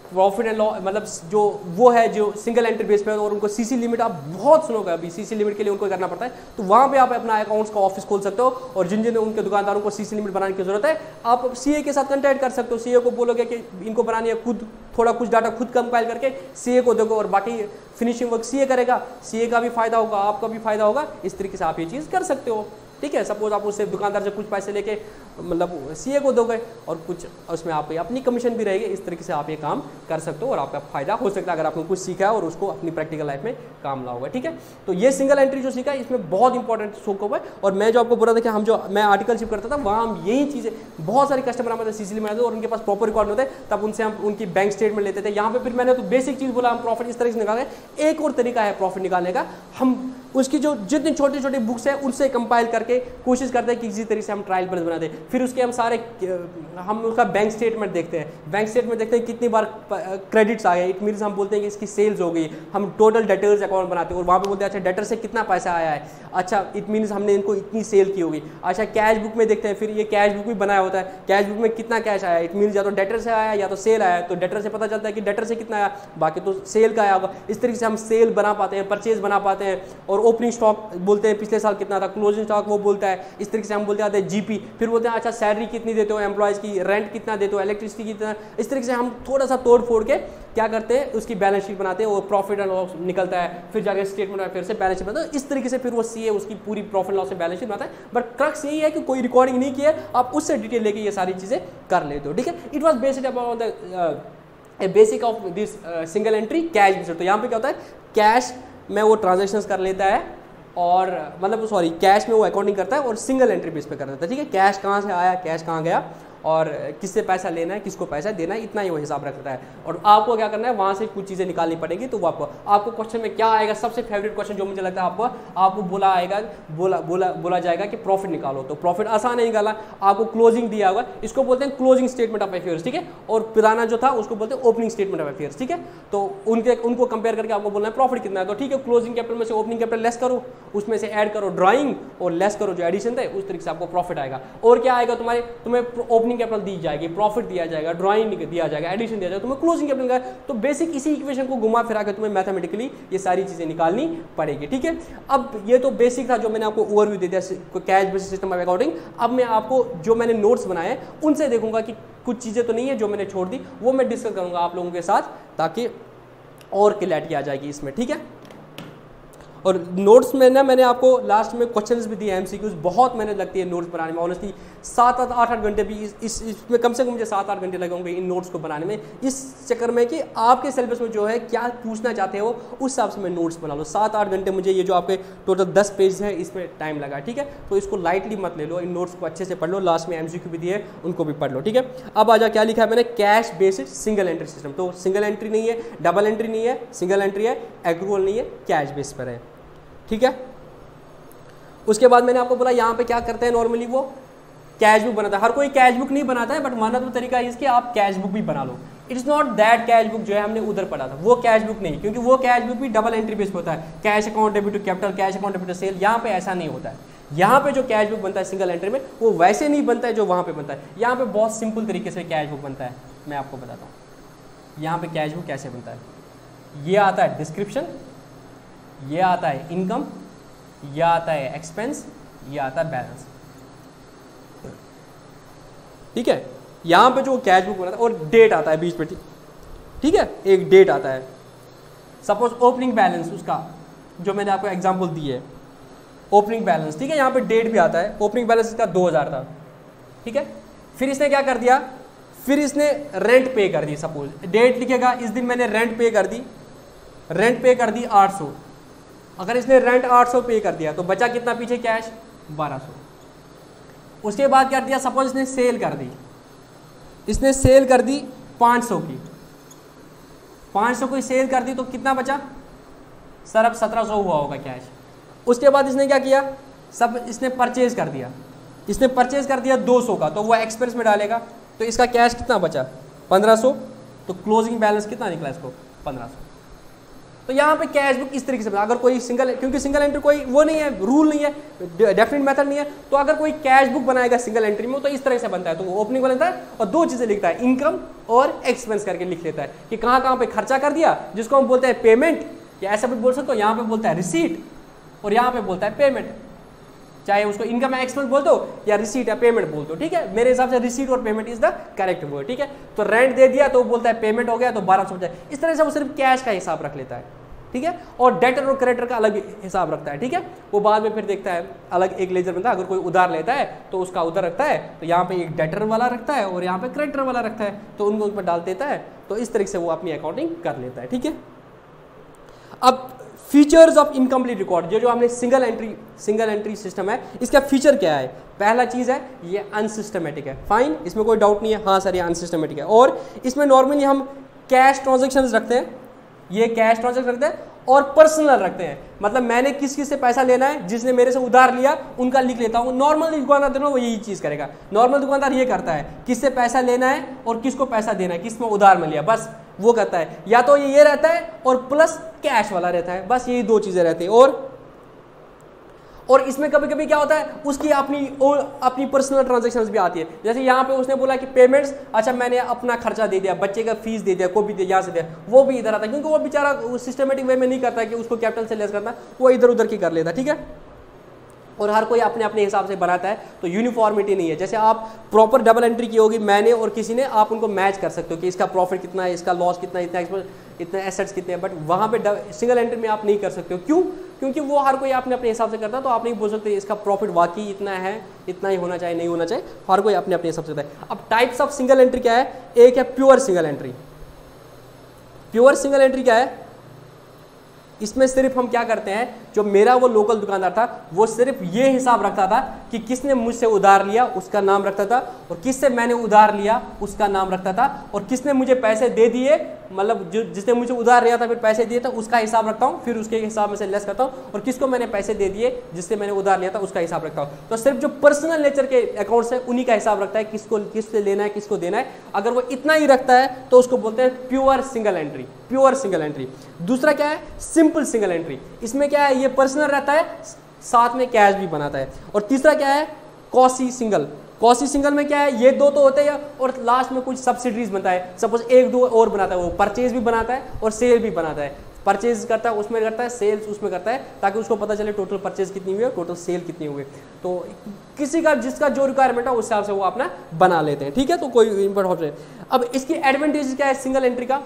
प्रॉफिट एंड लॉस, मतलब जो वो है जो सिंगल एंट्री बेस पे, और उनको सीसी लिमिट आप बहुत सुनोगे, अभी सीसी लिमिट के लिए उनको करना पड़ता है, तो वहाँ पे आप अपना अकाउंट्स का ऑफिस खोल सकते हो। और जिन जिन उनके दुकानदारों को सीसी लिमिट बनाने की जरूरत है, आप सीए के साथ कंटेक्ट कर सकते हो। सीए को बोलोगे कि इनको बनानी है, खुद थोड़ा कुछ डाटा खुद कंपाइल करके सीए को दोगे, और बाकी फिनिशिंग वर्क सीए करेगा, सीए का भी फायदा होगा, आपका भी फायदा होगा। इस तरीके से आप ये चीज़ कर सकते हो, ठीक है। सपोज आप उससे दुकानदार से कुछ पैसे लेके मतलब सीए को दोगे, और कुछ उसमें आपकी अपनी कमीशन भी रहेगी। इस तरीके से आप ये काम कर सकते हो और आपका फायदा हो सकता है, अगर आपने कुछ सीखा है और उसको अपनी प्रैक्टिकल लाइफ में काम लाओगे, ठीक है। तो ये सिंगल एंट्री जो सीखा है, इसमें बहुत इंपॉर्टेंट स्कोप है। और मैं जो आपको बोल रहा था कि हम जो मैं आर्टिकलशिप करता था, वहाँ हम यही चीज़ें, बहुत सारे कस्टमर हमारे सीसी में आते थे और उनके पास प्रॉपर रिकॉर्ड होते, तब उनसे हम उनकी बैंक स्टेटमेंट लेते थे। यहाँ पे फिर मैंने तो बेसिक चीज़ बोला, हम प्रॉफिट इस तरह से निकालें। एक और तरीका है प्रॉफिट निकालने का, हम उसकी जो जितनी छोटी छोटी बुक्स है उनसे कंपाइल करके कोशिश करते हैं कि किसी तरीके से हम ट्रायल बैलेंस बना दें। फिर उसके हम सारे हम उसका बैंक स्टेटमेंट देखते हैं, बैंक स्टेटमेंट देखते हैं कितनी बार क्रेडिट्स आ गए, इट मीन्स हम बोलते हैं कि इसकी सेल्स हो गई। हम टोटल डेटर्स अकाउंट बनाते हैं और वहाँ पे बोलते हैं अच्छा डेटर से कितना पैसा आया है, अच्छा इट मीन्स हमने इनको इतनी सेल की होगी। अच्छा कैश बुक में देखते हैं, फिर ये कैश बुक भी बनाया होता है, कैश बुक में कितना कैश आया, इट मीन्स या तो डेटर से आया या तो सेल आया, तो डेटर से पता चलता है कि डेटर से कितना आया, बाकी तो सेल का आया होगा। इस तरीके से हम सेल बना पाते हैं, परचेज बना पाते हैं। और ओपनिंग स्टॉक बोलते हैं पिछले साल कितना था, क्लोजिंग स्टॉक वो बोलता है, इस तरीके से हम बोलते आते हैं जीपी, फिर बोलते हैं अच्छा सैलरी कितनी देते हो एम्प्लॉयज़ की, रेंट कितना देते हो, इलेक्ट्रिसिटी कितना, इस तरीके से हम थोड़ा सा तोड़ फोड़ के क्या करते हैं उसकी बैलेंस शीट बनाते हैं, वो प्रॉफिट एंड लॉस निकलता है, फिर जाकर स्टेटमेंट में फिर से बैलेंस शीट बनाते हैं, इस तरीके से फिर वो सीए उसकी पूरी प्रॉफिट लॉस से बैलेंस शीट बनाता है। बट क्रक्स यही है कि कोई रिकॉर्डिंग नहीं की है, आप उससे डिटेल लेके ये सारी चीज़ें कर लेते हो, ठीक है। It was based about the basic of this single entry cash based. तो यहाँ पे क्या होता है, कैश में वो ट्रांजेक्शन्स कर लेता है और मतलब सॉरी कैश में वो अकाउंटिंग करता है और सिंगल एंट्री बेस पे कर देता है, ठीक है। कैश कहाँ से आया, कैश कहाँ गया और किससे पैसा लेना है, किसको पैसा देना है, इतना ही वो हिसाब रखता है। और आपको क्या करना है, वहाँ से कुछ चीज़ें निकालनी पड़ेगी। तो वो आपको क्वेश्चन में क्या आएगा, सबसे फेवरेट क्वेश्चन जो मुझे लगता है आपको बोला जाएगा कि प्रॉफिट निकालो। तो प्रॉफिट आसान है निकाला, आपको क्लोजिंग दिया होगा, इसको बोलते हैं क्लोजिंग स्टेटमेंट ऑफ अफेयर्स, ठीक है। और पुराना जो था उसको बोलते हैं ओपनिंग स्टेटमेंट ऑफ अफेयर्स, ठीक है। तो उनको कंपेयर करके आपको बोलना है प्रॉफिट कितना है। तो ठीक है, क्लोजिंग कैपिटल में से ओपनिंग कैपिटल लेस करो, उसमें से ऐड करो ड्राइंग और लेस करो जो एडिशन थे, उस तरीके से आपको प्रॉफिट आएगा। और क्या आएगा, तुम्हें ओपनिंग कैपिटल दी जाएगी, प्रॉफिट दिया जाएगा, ड्राइंग दिया जाएगा, एडिशन दिया जाएगा, तुम्हें क्लोजिंग कैपिटल का। तो बेसिक इसी इक्वेशन को घुमा फिरा के तुम्हें मैथमेटिकली ये सारी चीजें निकालनी पड़ेगी, ठीक है। अब ये तो बेसिक था जो मैंने आपको ओवरव्यू दे दिया cash basis system of accounting. अब मैं आपको जो मैंने नोट्स बनाए हैं उनसे देखूंगा कि कुछ चीजें तो नहीं है जो मैंने छोड़ दी, वो मैं डिस्कस करूंगा आप लोगों के साथ ताकि और क्लैरिटी आ जाएगी इसमें, ठीक है। और नोट्स में ना मैंने आपको लास्ट में क्वेश्चंस भी दिए, एमसीक्यूज बहुत मेहनत लगती है नोट्स बनाने में, ऑनेस्टली 7-8 घंटे भी इसमें कम से कम मुझे 7-8 घंटे लगे होंगे इन नोट्स को बनाने में, इस चक्कर में कि आपके सिलेबस में जो है क्या पूछना चाहते हो उस हिसाब से मैं नोट्स बना लो। 7-8 घंटे मुझे ये जो आपके टोटल 10 पेज है इसमें टाइम लगा, ठीक है। तो इसको लाइटली मत ले लो, इन नोट्स को अच्छे से पढ़ लो, लास्ट में एमसीक्यू भी दिए उनको भी पढ़ लो, ठीक है। अब आजा क्या लिखा है मैंने, cash based single entry system. तो सिंगल एंट्री नहीं है, डबल एंट्री नहीं है, सिंगल एंट्री है, एक्रूअल नहीं है, कैश बेस पर है, ठीक है। उसके बाद मैंने आपको बोला यहाँ पे क्या करते हैं नॉर्मली वो कैश बुक बनाता है। हर कोई कैश बुक नहीं बनाता है, बट माना तो तरीका है इसके आप कैश बुक भी बना लो। It's not that cash book जो है हमने उधर पढ़ा था वो कैश बुक नहीं, क्योंकि वो कैश बुक भी डबल एंट्री बेस पे होता है, cash account debit to capital, cash account debit to sale. यहाँ पे ऐसा नहीं होता है। यहाँ पे जो कैश बुक बनता है सिंगल एंट्री में वो वैसे नहीं बनता है जो वहाँ पे बनता है। यहाँ पे बहुत सिंपल तरीके से कैश बुक बनता है, मैं आपको बताता हूँ यहाँ पे कैश बुक कैसे बनता है। ये आता है डिस्क्रिप्शन, ये आता है इनकम, ये आता है एक्सपेंस, ये आता है बैलेंस, ठीक है। यहां पे जो कैश बुक बनाता है और डेट आता है बीच में, ठीक है, एक डेट आता है। सपोज ओपनिंग बैलेंस उसका जो मैंने आपको एग्जांपल दी है, ओपनिंग बैलेंस, ठीक है, यहां पे डेट भी आता है। ओपनिंग बैलेंस इसका 2000 था, ठीक है। फिर इसने क्या कर दिया, फिर इसने रेंट पे कर दी। सपोज डेट लिखेगा, इस दिन मैंने रेंट पे कर दी, रेंट पे कर दी 800। अगर इसने रेंट 800 पे कर दिया तो बचा कितना पीछे कैश, 1200। उसके बाद क्या दिया, सपोज इसने सेल कर दी, इसने सेल कर दी 500 की, 500 की सेल कर दी तो कितना बचा सर, अब 1700 हुआ होगा कैश। उसके बाद इसने क्या किया, सब इसने परचेज कर दिया, इसने परचेज कर दिया 200 का, तो वह एक्सपेंस में डालेगा, तो इसका कैश कितना बचा 1500। तो क्लोजिंग बैलेंस कितना निकला इसको 1500। तो यहाँ पे कैश बुक इस तरीके से, अगर कोई सिंगल, क्योंकि सिंगल एंट्री कोई वो नहीं है, रूल नहीं है, डेफिनेट मेथड नहीं है, तो अगर कोई कैश बुक बनाएगा सिंगल एंट्री में तो इस तरह से बनता है। तो वो ओपनिंग बनता है और दो चीजें लिखता है, इनकम और एक्सपेंस करके लिख लेता है कि कहाँ कहाँ पे खर्चा कर दिया, जिसको हम बोलते हैं पेमेंट, या ऐसा भी बोल सकते हो, यहाँ पे बोलता है रिसीट और यहाँ पे बोलता है पेमेंट। चाहे उसको इनकम या एक्सपेंस बोल दो या रिसीट या पेमेंट बोल दो, ठीक है। मेरे हिसाब से रिसीट और payment is the correct word, ठीक है। तो रेंट दे दिया तो बोलता है पेमेंट हो गया तो 1200 बचा। इस तरह से वो सिर्फ कैश का हिसाब रख लेता है, ठीक है। और डेटर और क्रेडिटर का अलग हिसाब रखता है, ठीक है। वो बाद में फिर देखता है अलग एक लेजर बनता है, अगर कोई उधार लेता है तो उसका उधार रखता है, तो यहाँ पे एक डेटर वाला रखता है और यहाँ पे क्रेडिटर वाला रखता है, तो उनको उसमें डाल देता है। तो इस तरीके से वो अपनी अकाउंटिंग कर लेता है, ठीक है। अब फीचर्स ऑफ इनकम्प्लीट रिकॉर्ड, जो हमने सिंगल एंट्री सिस्टम है, इसका फीचर क्या है। पहला चीज है ये अनसिस्टमेटिक है, फाइन, इसमें कोई डाउट नहीं है, हाँ सर ये अनसिस्टमेटिक है। और इसमें नॉर्मली हम कैश ट्रांजेक्शंस रखते हैं, ये कैश ट्रांजेक्शन रखते हैं और पर्सनल रखते हैं, मतलब मैंने किस किस से पैसा लेना है, जिसने मेरे से उधार लिया उनका लिख लेता हूँ। नॉर्मल दुकानदार देखो वो यही चीज करेगा, नॉर्मल दुकानदार ये करता है, किससे पैसा लेना है और किसको पैसा देना है, किस में उधार में लिया, बस वो करता है। या तो ये रहता है और प्लस कैश वाला रहता है, बस यही दो चीजें रहती है। और इसमें कभी कभी क्या होता है, उसकी अपनी पर्सनल ट्रांजैक्शंस भी आती है। जैसे यहाँ पे उसने बोला कि पेमेंट्स, अच्छा मैंने अपना खर्चा दे दिया, बच्चे का फीस दे दिया, कोई भी यहाँ से दिया, वो भी इधर आता है, क्योंकि वो बेचारा सिस्टमेटिक वे में नहीं करता कि उसको कैपिटल से लेस करना, वो इधर उधर की कर लेता है, ठीक है। और हर कोई अपने अपने हिसाब से बनाता है, तो यूनिफॉर्मिटी नहीं है। जैसे आप प्रॉपर डबल एंट्री की होगी मैंने और किसी ने, आप उनको मैच कर सकते हो कि इसका प्रॉफिट कितना है, इसका लॉस कितना है, इतने एसेट्स कितने हैं, बट वहाँ पे सिंगल एंट्री में आप नहीं कर सकते हो। क्यों? क्योंकि वो हर कोई अपने अपने हिसाब से करता है, तो आप नहीं बोल सकते इसका प्रॉफिट वाकई इतना है, इतना ही होना चाहिए, नहीं होना चाहिए, हर कोई अपने अपने हिसाब से करता है। अब टाइप्स ऑफ सिंगल एंट्री क्या है? एक है pure single entry. Pure single entry क्या है? इसमें सिर्फ हम क्या करते हैं, जो मेरा वो लोकल दुकानदार था वो सिर्फ ये हिसाब रखता था कि किसने मुझसे उधार लिया उसका नाम रखता था, और किससे मैंने उधार लिया उसका नाम रखता था, और किसने मुझे पैसे दे दिए, मतलब जिसने मुझे उधार लिया था फिर पैसे दिए था उसका हिसाब रखता हूँ, फिर उसके हिसाब में से लेस करता हूँ, और किसको मैंने पैसे दे दिए जिससे मैंने उधार लिया था उसका हिसाब रखता हूँ। तो सिर्फ जो पर्सनल नेचर के अकाउंट्स है उन्हीं का हिसाब रखता है, किससे लेना है, किसको देना है। अगर वो इतना ही रखता है तो उसको बोलते हैं pure single entry. Pure single entry. दूसरा क्या है? Simple single entry. इसमें क्या है, ये पर्सनल रहता है, साथ में कैश भी बनाता है। और तीसरा क्या है? Quasi single. कॉसी सिंगल में क्या है, ये दो तो होते हैं और लास्ट में कुछ सब्सिडीज बनता है, सपोज एक दो और बनाता है, वो परचेज भी बनाता है और सेल भी बनाता है। परचेज करता है उसमें करता है, सेल्स उसमें करता है, ताकि उसको पता चले टोटल परचेज कितनी हुई है, टोटल सेल कितनी हुई है। तो किसी का जिसका जो रिक्वायरमेंट है उस हिसाब से वो अपना बना लेते हैं, ठीक है। तो कोई इंपॉर्टेंट ऑप्शन। अब इसकी एडवांटेज क्या है सिंगल एंट्री का?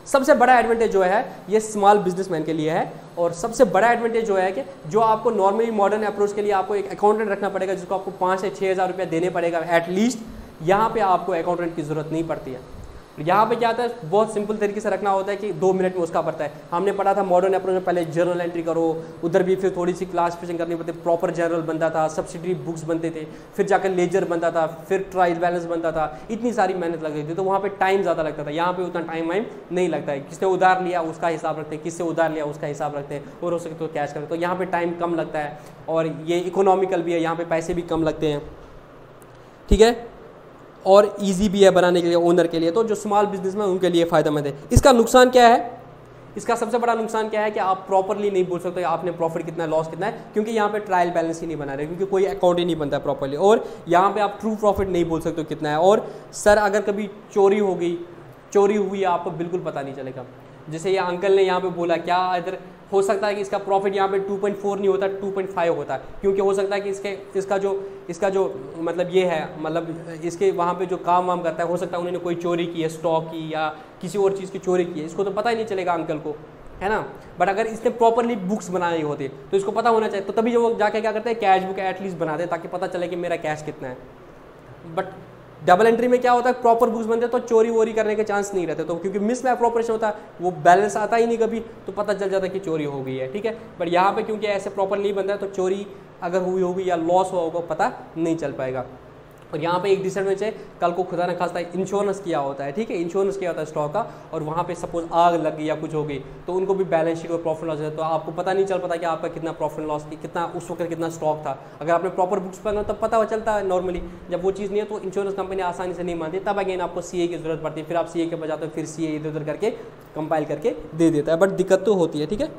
सबसे बड़ा एडवांटेज जो है ये स्मॉल बिजनेसमैन के लिए है, और सबसे बड़ा एडवांटेज जो है कि जो आपको नॉर्मली मॉडर्न अप्रोच के लिए आपको एक अकाउंटेंट रखना पड़ेगा, जिसको आपको 5 से 6 हज़ार रुपये देने पड़ेगा एटलीस्ट, यहाँ पे आपको अकाउंटेंट की जरूरत नहीं पड़ती है। यहाँ पे क्या होता है, बहुत सिंपल तरीके से रखना होता है कि 2 मिनट में उसका पड़ता है। हमने पढ़ा था मॉडर्न अप्रोच में पहले जर्नल एंट्री करो, उधर भी फिर थोड़ी सी क्लासिफिकेशन करनी पड़ती, प्रॉपर जर्नल बनता था, सब्सिडी बुक्स बनते थे, फिर जाकर लेजर बनता था, फिर ट्रायल बैलेंस बनता था, इतनी सारी मेहनत लगती थी, तो वहाँ पे टाइम ज़्यादा लगता था। यहाँ पे उतना टाइम नहीं लगता है। किसने उधार लिया उसका हिसाब रखते हैं, किससे उधार लिया उसका हिसाब रखते हैं, और हो सके तो कैश करते, तो यहाँ पे टाइम कम लगता है, और ये इकोनॉमिकल भी है, यहाँ पे पैसे भी कम लगते हैं, ठीक है, और इजी भी है बनाने के लिए ओनर के लिए। तो जो स्मॉल बिजनेस में उनके लिए फ़ायदेमंद है। इसका नुकसान क्या है? इसका सबसे बड़ा नुकसान क्या है कि आप प्रॉपरली नहीं बोल सकते आपने प्रॉफिट कितना है, लॉस कितना है, क्योंकि यहाँ पे ट्रायल बैलेंस ही नहीं बना रहे, क्योंकि कोई अकाउंट ही नहीं बनता प्रॉपरली, और यहाँ पे आप ट्रू प्रॉफिट नहीं बोल सकते कितना है। और सर अगर कभी चोरी हुई आपको बिल्कुल पता नहीं चलेगा। जैसे ये अंकल ने यहाँ पे बोला, क्या इधर हो सकता है कि इसका प्रॉफिट यहाँ पे 2.4 नहीं होता, 2.5 होता है, क्योंकि हो सकता है कि इसका जो मतलब ये है, मतलब इसके वहाँ पे जो काम वाम करता है, हो सकता है उन्होंने कोई चोरी की है, स्टॉक की या किसी और चीज़ की चोरी की है, इसको तो पता ही नहीं चलेगा अंकल को, है ना। बट अगर इसने प्रॉपरली बुक्स बनाई होती तो इसको पता होना चाहिए, तो तभी जो वो जाके क्या करते हैं, कैश बुक एटलीस्ट बनाते हैं, ताकि पता चले कि मेरा कैश कितना है। बट डबल एंट्री में क्या होता है, प्रॉपर बुक्स बनते हैं तो चोरी वोरी करने के चांस नहीं रहते, तो क्योंकि मिस अप्रोप्रिएशन होता है, वो बैलेंस आता ही नहीं कभी, तो पता चल जाता है कि चोरी हो गई है, ठीक है। बट यहाँ पे क्योंकि ऐसे प्रॉपर नहीं बनता है, तो चोरी अगर हुई होगी या लॉस हुआ होगा पता नहीं चल पाएगा। और यहाँ पे एक डिसएडवांटेज है, कल को खुदा न खास्ता इंश्योरेंस किया होता है, ठीक है, इंश्योरेंस किया होता है स्टॉक का, और वहाँ पे सपोज आग लग गई या कुछ हो गई, तो उनको भी बैलेंस शीट और प्रॉफिट लॉस है, तो आपको पता नहीं चल पाता कि आपका कितना प्रॉफिट लॉस, कितना उस वक्त कितना स्टॉक था। अगर आपने प्रॉपर बुक्स पढ़ना तब पता चलता है नॉर्मली, जब वो चीज़ नहीं है तो इंश्योरेंस कंपनी आसानी से नहीं मानती, तब अगेन आपको CA की जरूरत पड़ती है, फिर आप CA के बजाते हो, फिर CA इधर उधर करके कंपाइल करके दे देता है, बट दिक्कत तो होती है, ठीक है।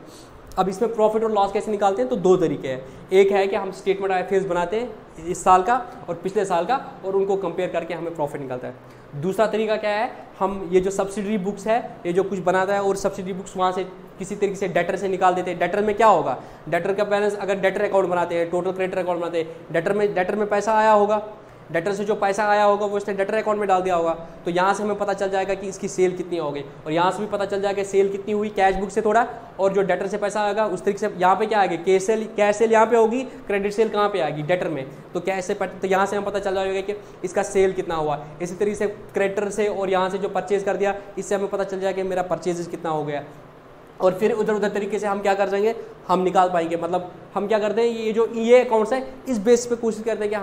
अब इसमें प्रॉफिट और लॉस कैसे निकालते हैं, तो 2 तरीके हैं। एक है कि हम स्टेटमेंट ऑफ अफेयर्स बनाते हैं इस साल का और पिछले साल का, और उनको कंपेयर करके हमें प्रॉफिट निकलता है। दूसरा तरीका क्या है, हम ये जो सब्सिडरी बुक्स है, ये जो कुछ बनाता है, और सब्सिडरी बुक्स वहाँ से किसी तरीके से डेटर से निकाल देते हैं। डेटर में क्या होगा, डेटर का बैलेंस, अगर डेटर अकाउंट बनाते हैं, टोटल क्रेडिटर अकाउंट बनाते हैं, डेटर में पैसा आया होगा, डेटर से जो पैसा आया होगा वो इसने डेटर अकाउंट में डाल दिया होगा, तो यहाँ से हमें पता चल जाएगा कि इसकी सेल कितनी होगी, और यहाँ से भी पता चल जाएगा सेल कितनी हुई कैश बुक से थोड़ा, और जो डेटर से पैसा आएगा उस तरीके से यहाँ पे क्या आएगा, कैश सेल यहाँ पे होगी, क्रेडिट सेल कहाँ पे आएगी, डेटर में, तो कैश से, तो यहाँ से हमें पता चल जाएगा कि इसका सेल कितना हुआ। इसी तरीके से क्रेडिटर से और यहाँ से जो परचेज कर दिया, इससे हमें पता चल जाएगा कि मेरा परचेज कितना हो गया, और फिर उधर उधर तरीके से हम क्या कर जाएंगे, हम निकाल पाएंगे। मतलब हम क्या करते हैं, ये अकाउंट्स है, इस बेस पे कोशिश करते हैं कि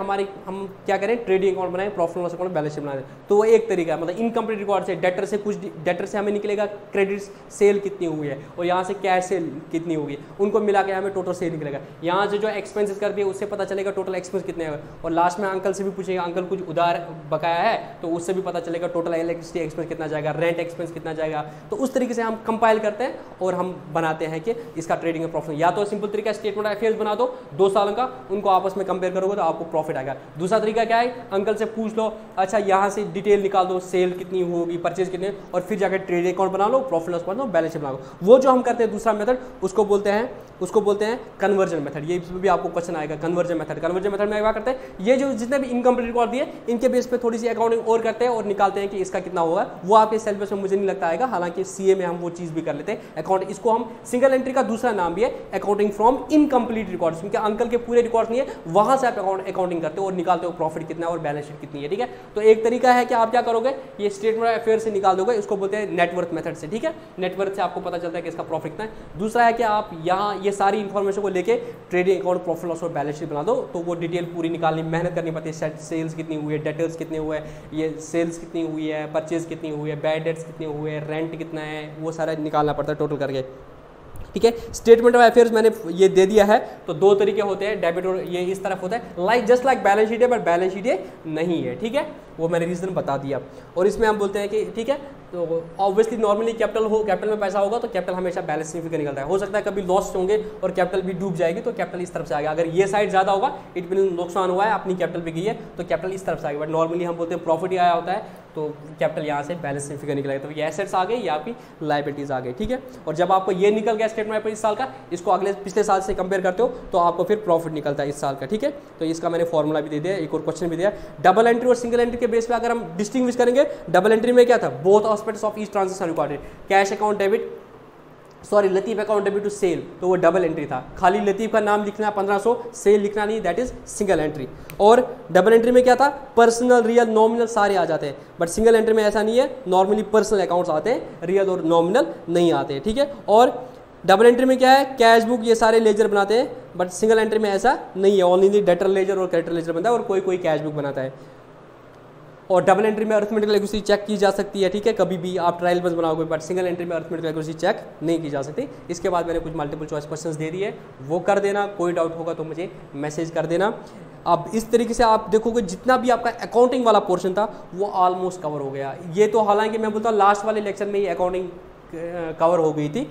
हम क्या करें, ट्रेडिंग अकाउंट बनाएं, profit loss account, balance sheet बनाएं। तो वो एक तरीका है, मतलब इनकम्प्लीट रिकॉर्ड से डेटर से हमें निकलेगा क्रेडिट सेल कितनी हुई है, और यहाँ से कैश सेल कितनी होगी, उनको मिला के हमें टोटल सेल निकलेगा। यहाँ से जो एक्सपेंसेस कर दिए उससे पता चलेगा टोटल एक्सपेंस कितने हैं, और लास्ट में अंकल से भी पूछेगा, अंकल कुछ उधार बकाया है, तो उससे भी पता चलेगा टोटल इलेक्ट्रिसिटी एक्सपेंस कितना जाएगा, रेंट एक्सपेंस कितना जाएगा। तो उस तरीके से हम कंपाइल करते हैं और हम बनाते हैं कि इसका ट्रेडिंग प्रॉफिट या तो सिंपल तरीका स्टेटमेंट ऑफ अफेयर्स बना दो 2 साल का, उनको आपस में कंपेयर करोगे तो आपको प्रॉफिट आएगा। दूसरा तरीका क्या है, अंकल से पूछ लो, अच्छा यहाँ से डिटेल निकाल दो, सेल कितनी होगी, परचेज कितने, और फिर जाकर ट्रेड अकाउंट बना लो, प्रॉफिट लॉस बना लो, बैलेंस शीट बना लो। वो जो हम करते हैं दूसरा मेथड, उसको बोलते हैं कन्वर्जन मेथड। ये इसमें भी आपको क्वेश्चन आएगा, कन्वर्जन मेथड में क्या करते हैं, ये जो जितने भी इनकम्प्लीट रिकॉर्ड दिए इनके बेस पे थोड़ी सी अकाउंटिंग और करते हैं और निकालते हैं कि इसका कितना होगा। वो आपके सिलेबस में मुझे नहीं लगता आएगा, हालांकि सीए में हम वो चीज भी कर लेते हैं अकाउंट। इसको हम सिंगल एंट्री का दूसरा नाम भी है अकाउंटिंग फ्रॉम इनकम्प्लीट रिकॉर्ड्स, क्योंकि अंकल के पूरे रिकॉर्ड्स नहीं है, वहां से आप अकाउंटिंग करते हो और निकालते हो प्रॉफिट कितना है और बैलेंस शीट कितनी है। ठीक है, तो एक तरीका है कि आप क्या करोगे, ये स्टेटमेंट ऑफ अफेयर से निकाल दोगे, इसको बोलते हैं नेटवर्थ मेथड से। ठीक है, नेटवर्थ से आपको पता चलता है कि इसका प्रॉफिट कितना है। दूसरा है कि आप यहाँ ये सारी इंफॉर्मेशन को लेके ट्रेडिंग अकाउंट, प्रॉफिट लॉस और बैलेंस शीट बना दो, तो वो डिटेल पूरी निकालनी, मेहनत करनी पड़ती है। सेल्स कितनी हुई है, डेटर्स कितने हुए हैं, ये सेल्स कितनी हुई है, परचेज कितनी हुई है, बैड डेट्स कितने हुए हैं, रेंट कितना है, वो सारा निकालना पड़ता है टोटल करके। ठीक है, स्टेटमेंट ऑफ अफेयर्स मैंने ये दे दिया है। तो 2 तरीके होते हैं, डेबिट और ये इस तरफ होता है, जस्ट लाइक बैलेंस शीट है, बट बैलेंस शीट ये नहीं है। ठीक है, वो मैंने रीजन बता दिया। और इसमें हम बोलते हैं कि ठीक है, तो ऑब्वियसली नॉर्मली कैपिटल में पैसा होगा तो कैपिटल हमेशा बैलेंस शीट में निकलता है। हो सकता है कभी लॉस होंगे और कैपिटल भी डूब जाएगी तो कैपिटल इस तरफ से आएगा। अगर ये साइड ज़्यादा होगा, इट मीन नुकसान हुआ है, अपनी कैपिटल भी गई है, तो कैपिटल इस तरफ से आएगा। बट नॉर्मली हम बोलते हैं प्रॉफिट ही आया होता है तो कैपिटल यहाँ से बैलेंस शीट फिगर निकलेगा, तो ये एसेट्स आ गए या आपकी लायबिलिटीज आ गई। ठीक है, और जब आपको ये निकल गया स्टेटमेंट इस साल का, इसको अगले पिछले साल से कंपेयर करते हो तो आपको फिर प्रॉफिट निकलता है इस साल का। ठीक है, तो इसका मैंने फॉर्मूला भी दे दिया, एक और क्वेश्चन भी दिया। डबल एंट्री और सिंगल एंट्री के बेस पे अगर हम डिस्टिंग्विश करेंगे, डबल एंट्री में क्या था, both aspects of each transaction recorded, cash account debit, sorry Latif account debit to sale, तो वो डबल एंट्री था। खाली लतीफ का नाम लिखना 1500, सेल लिखना नहीं, दैट इज सिंगल एंट्री। और डबल एंट्री में क्या था, पर्सनल, रियल, नॉमिनल सारे आ जाते हैं, बट सिंगल एंट्री में ऐसा नहीं है, नॉर्मली पर्सनल अकाउंट्स आते हैं, रियल और नॉमिनल नहीं आते हैं। ठीक है, और डबल एंट्री में क्या है, कैश बुक ये सारे लेजर बनाते हैं, बट सिंगल एंट्री में ऐसा नहीं है, ओनली डेटर लेजर और क्रेडिटर लेजर बनता है और कोई कैश बुक बनाता है। और डबल एंट्री में अरिथमेटिकल एक्यूरेसी चेक की जा सकती है। ठीक है, कभी भी आप ट्रायल बस बनाओगे, बट सिंगल एंट्री में अरिथमेटिकल एक्यूरेसी चेक नहीं की जा सकती। इसके बाद मैंने कुछ मल्टीपल चॉइस क्वेश्चंस दे दिए, वो कर देना, कोई डाउट होगा तो मुझे मैसेज कर देना। अब इस तरीके से आप देखोगे जितना भी आपका अकाउंटिंग वाला पोर्शन था वो ऑलमोस्ट कवर हो गया। ये तो हालांकि मैं बोलता हूँ लास्ट वाले लेक्चर में ही अकाउंटिंग कवर हो गई थी,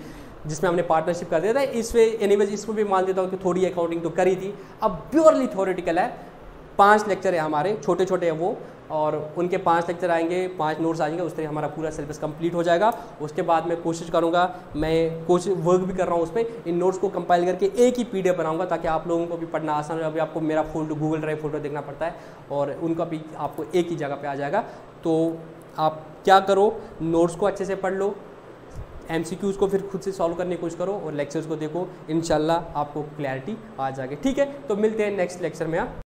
जिसमें हमने पार्टनरशिप कर दिया था। इसमें एनीवेज इसमें भी मान देता हूँ कि थोड़ी अकाउंटिंग तो करी थी। अब प्योरली थ्योरेटिकल है, 5 लेक्चर है हमारे, छोटे छोटे हैं वो, और उनके 5 लेक्चर आएंगे, 5 नोट्स आएंगे, उस तरह हमारा पूरा सिलेबस कंप्लीट हो जाएगा। उसके बाद मैं कोशिश करूँगा, मैं कोशिश वर्क भी कर रहा हूँ उस पर, इन नोट्स को कंपाइल करके एक ही PDF बनाऊँगा ताकि आप लोगों को भी पढ़ना आसान हो। अभी आपको मेरा फोल्डर गूगल ड्राइव फोल्डर देखना पड़ता है और उनका भी आपको एक ही जगह पर आ जाएगा। तो आप क्या करो, नोट्स को अच्छे से पढ़ लो, MCQs को फिर खुद से सॉल्व करने की कोशिश करो और लेक्चर्स को देखो, इंशाल्लाह आपको क्लैरिटी आ जाएगी। ठीक है, तो मिलते हैं नेक्स्ट लेक्चर में। आप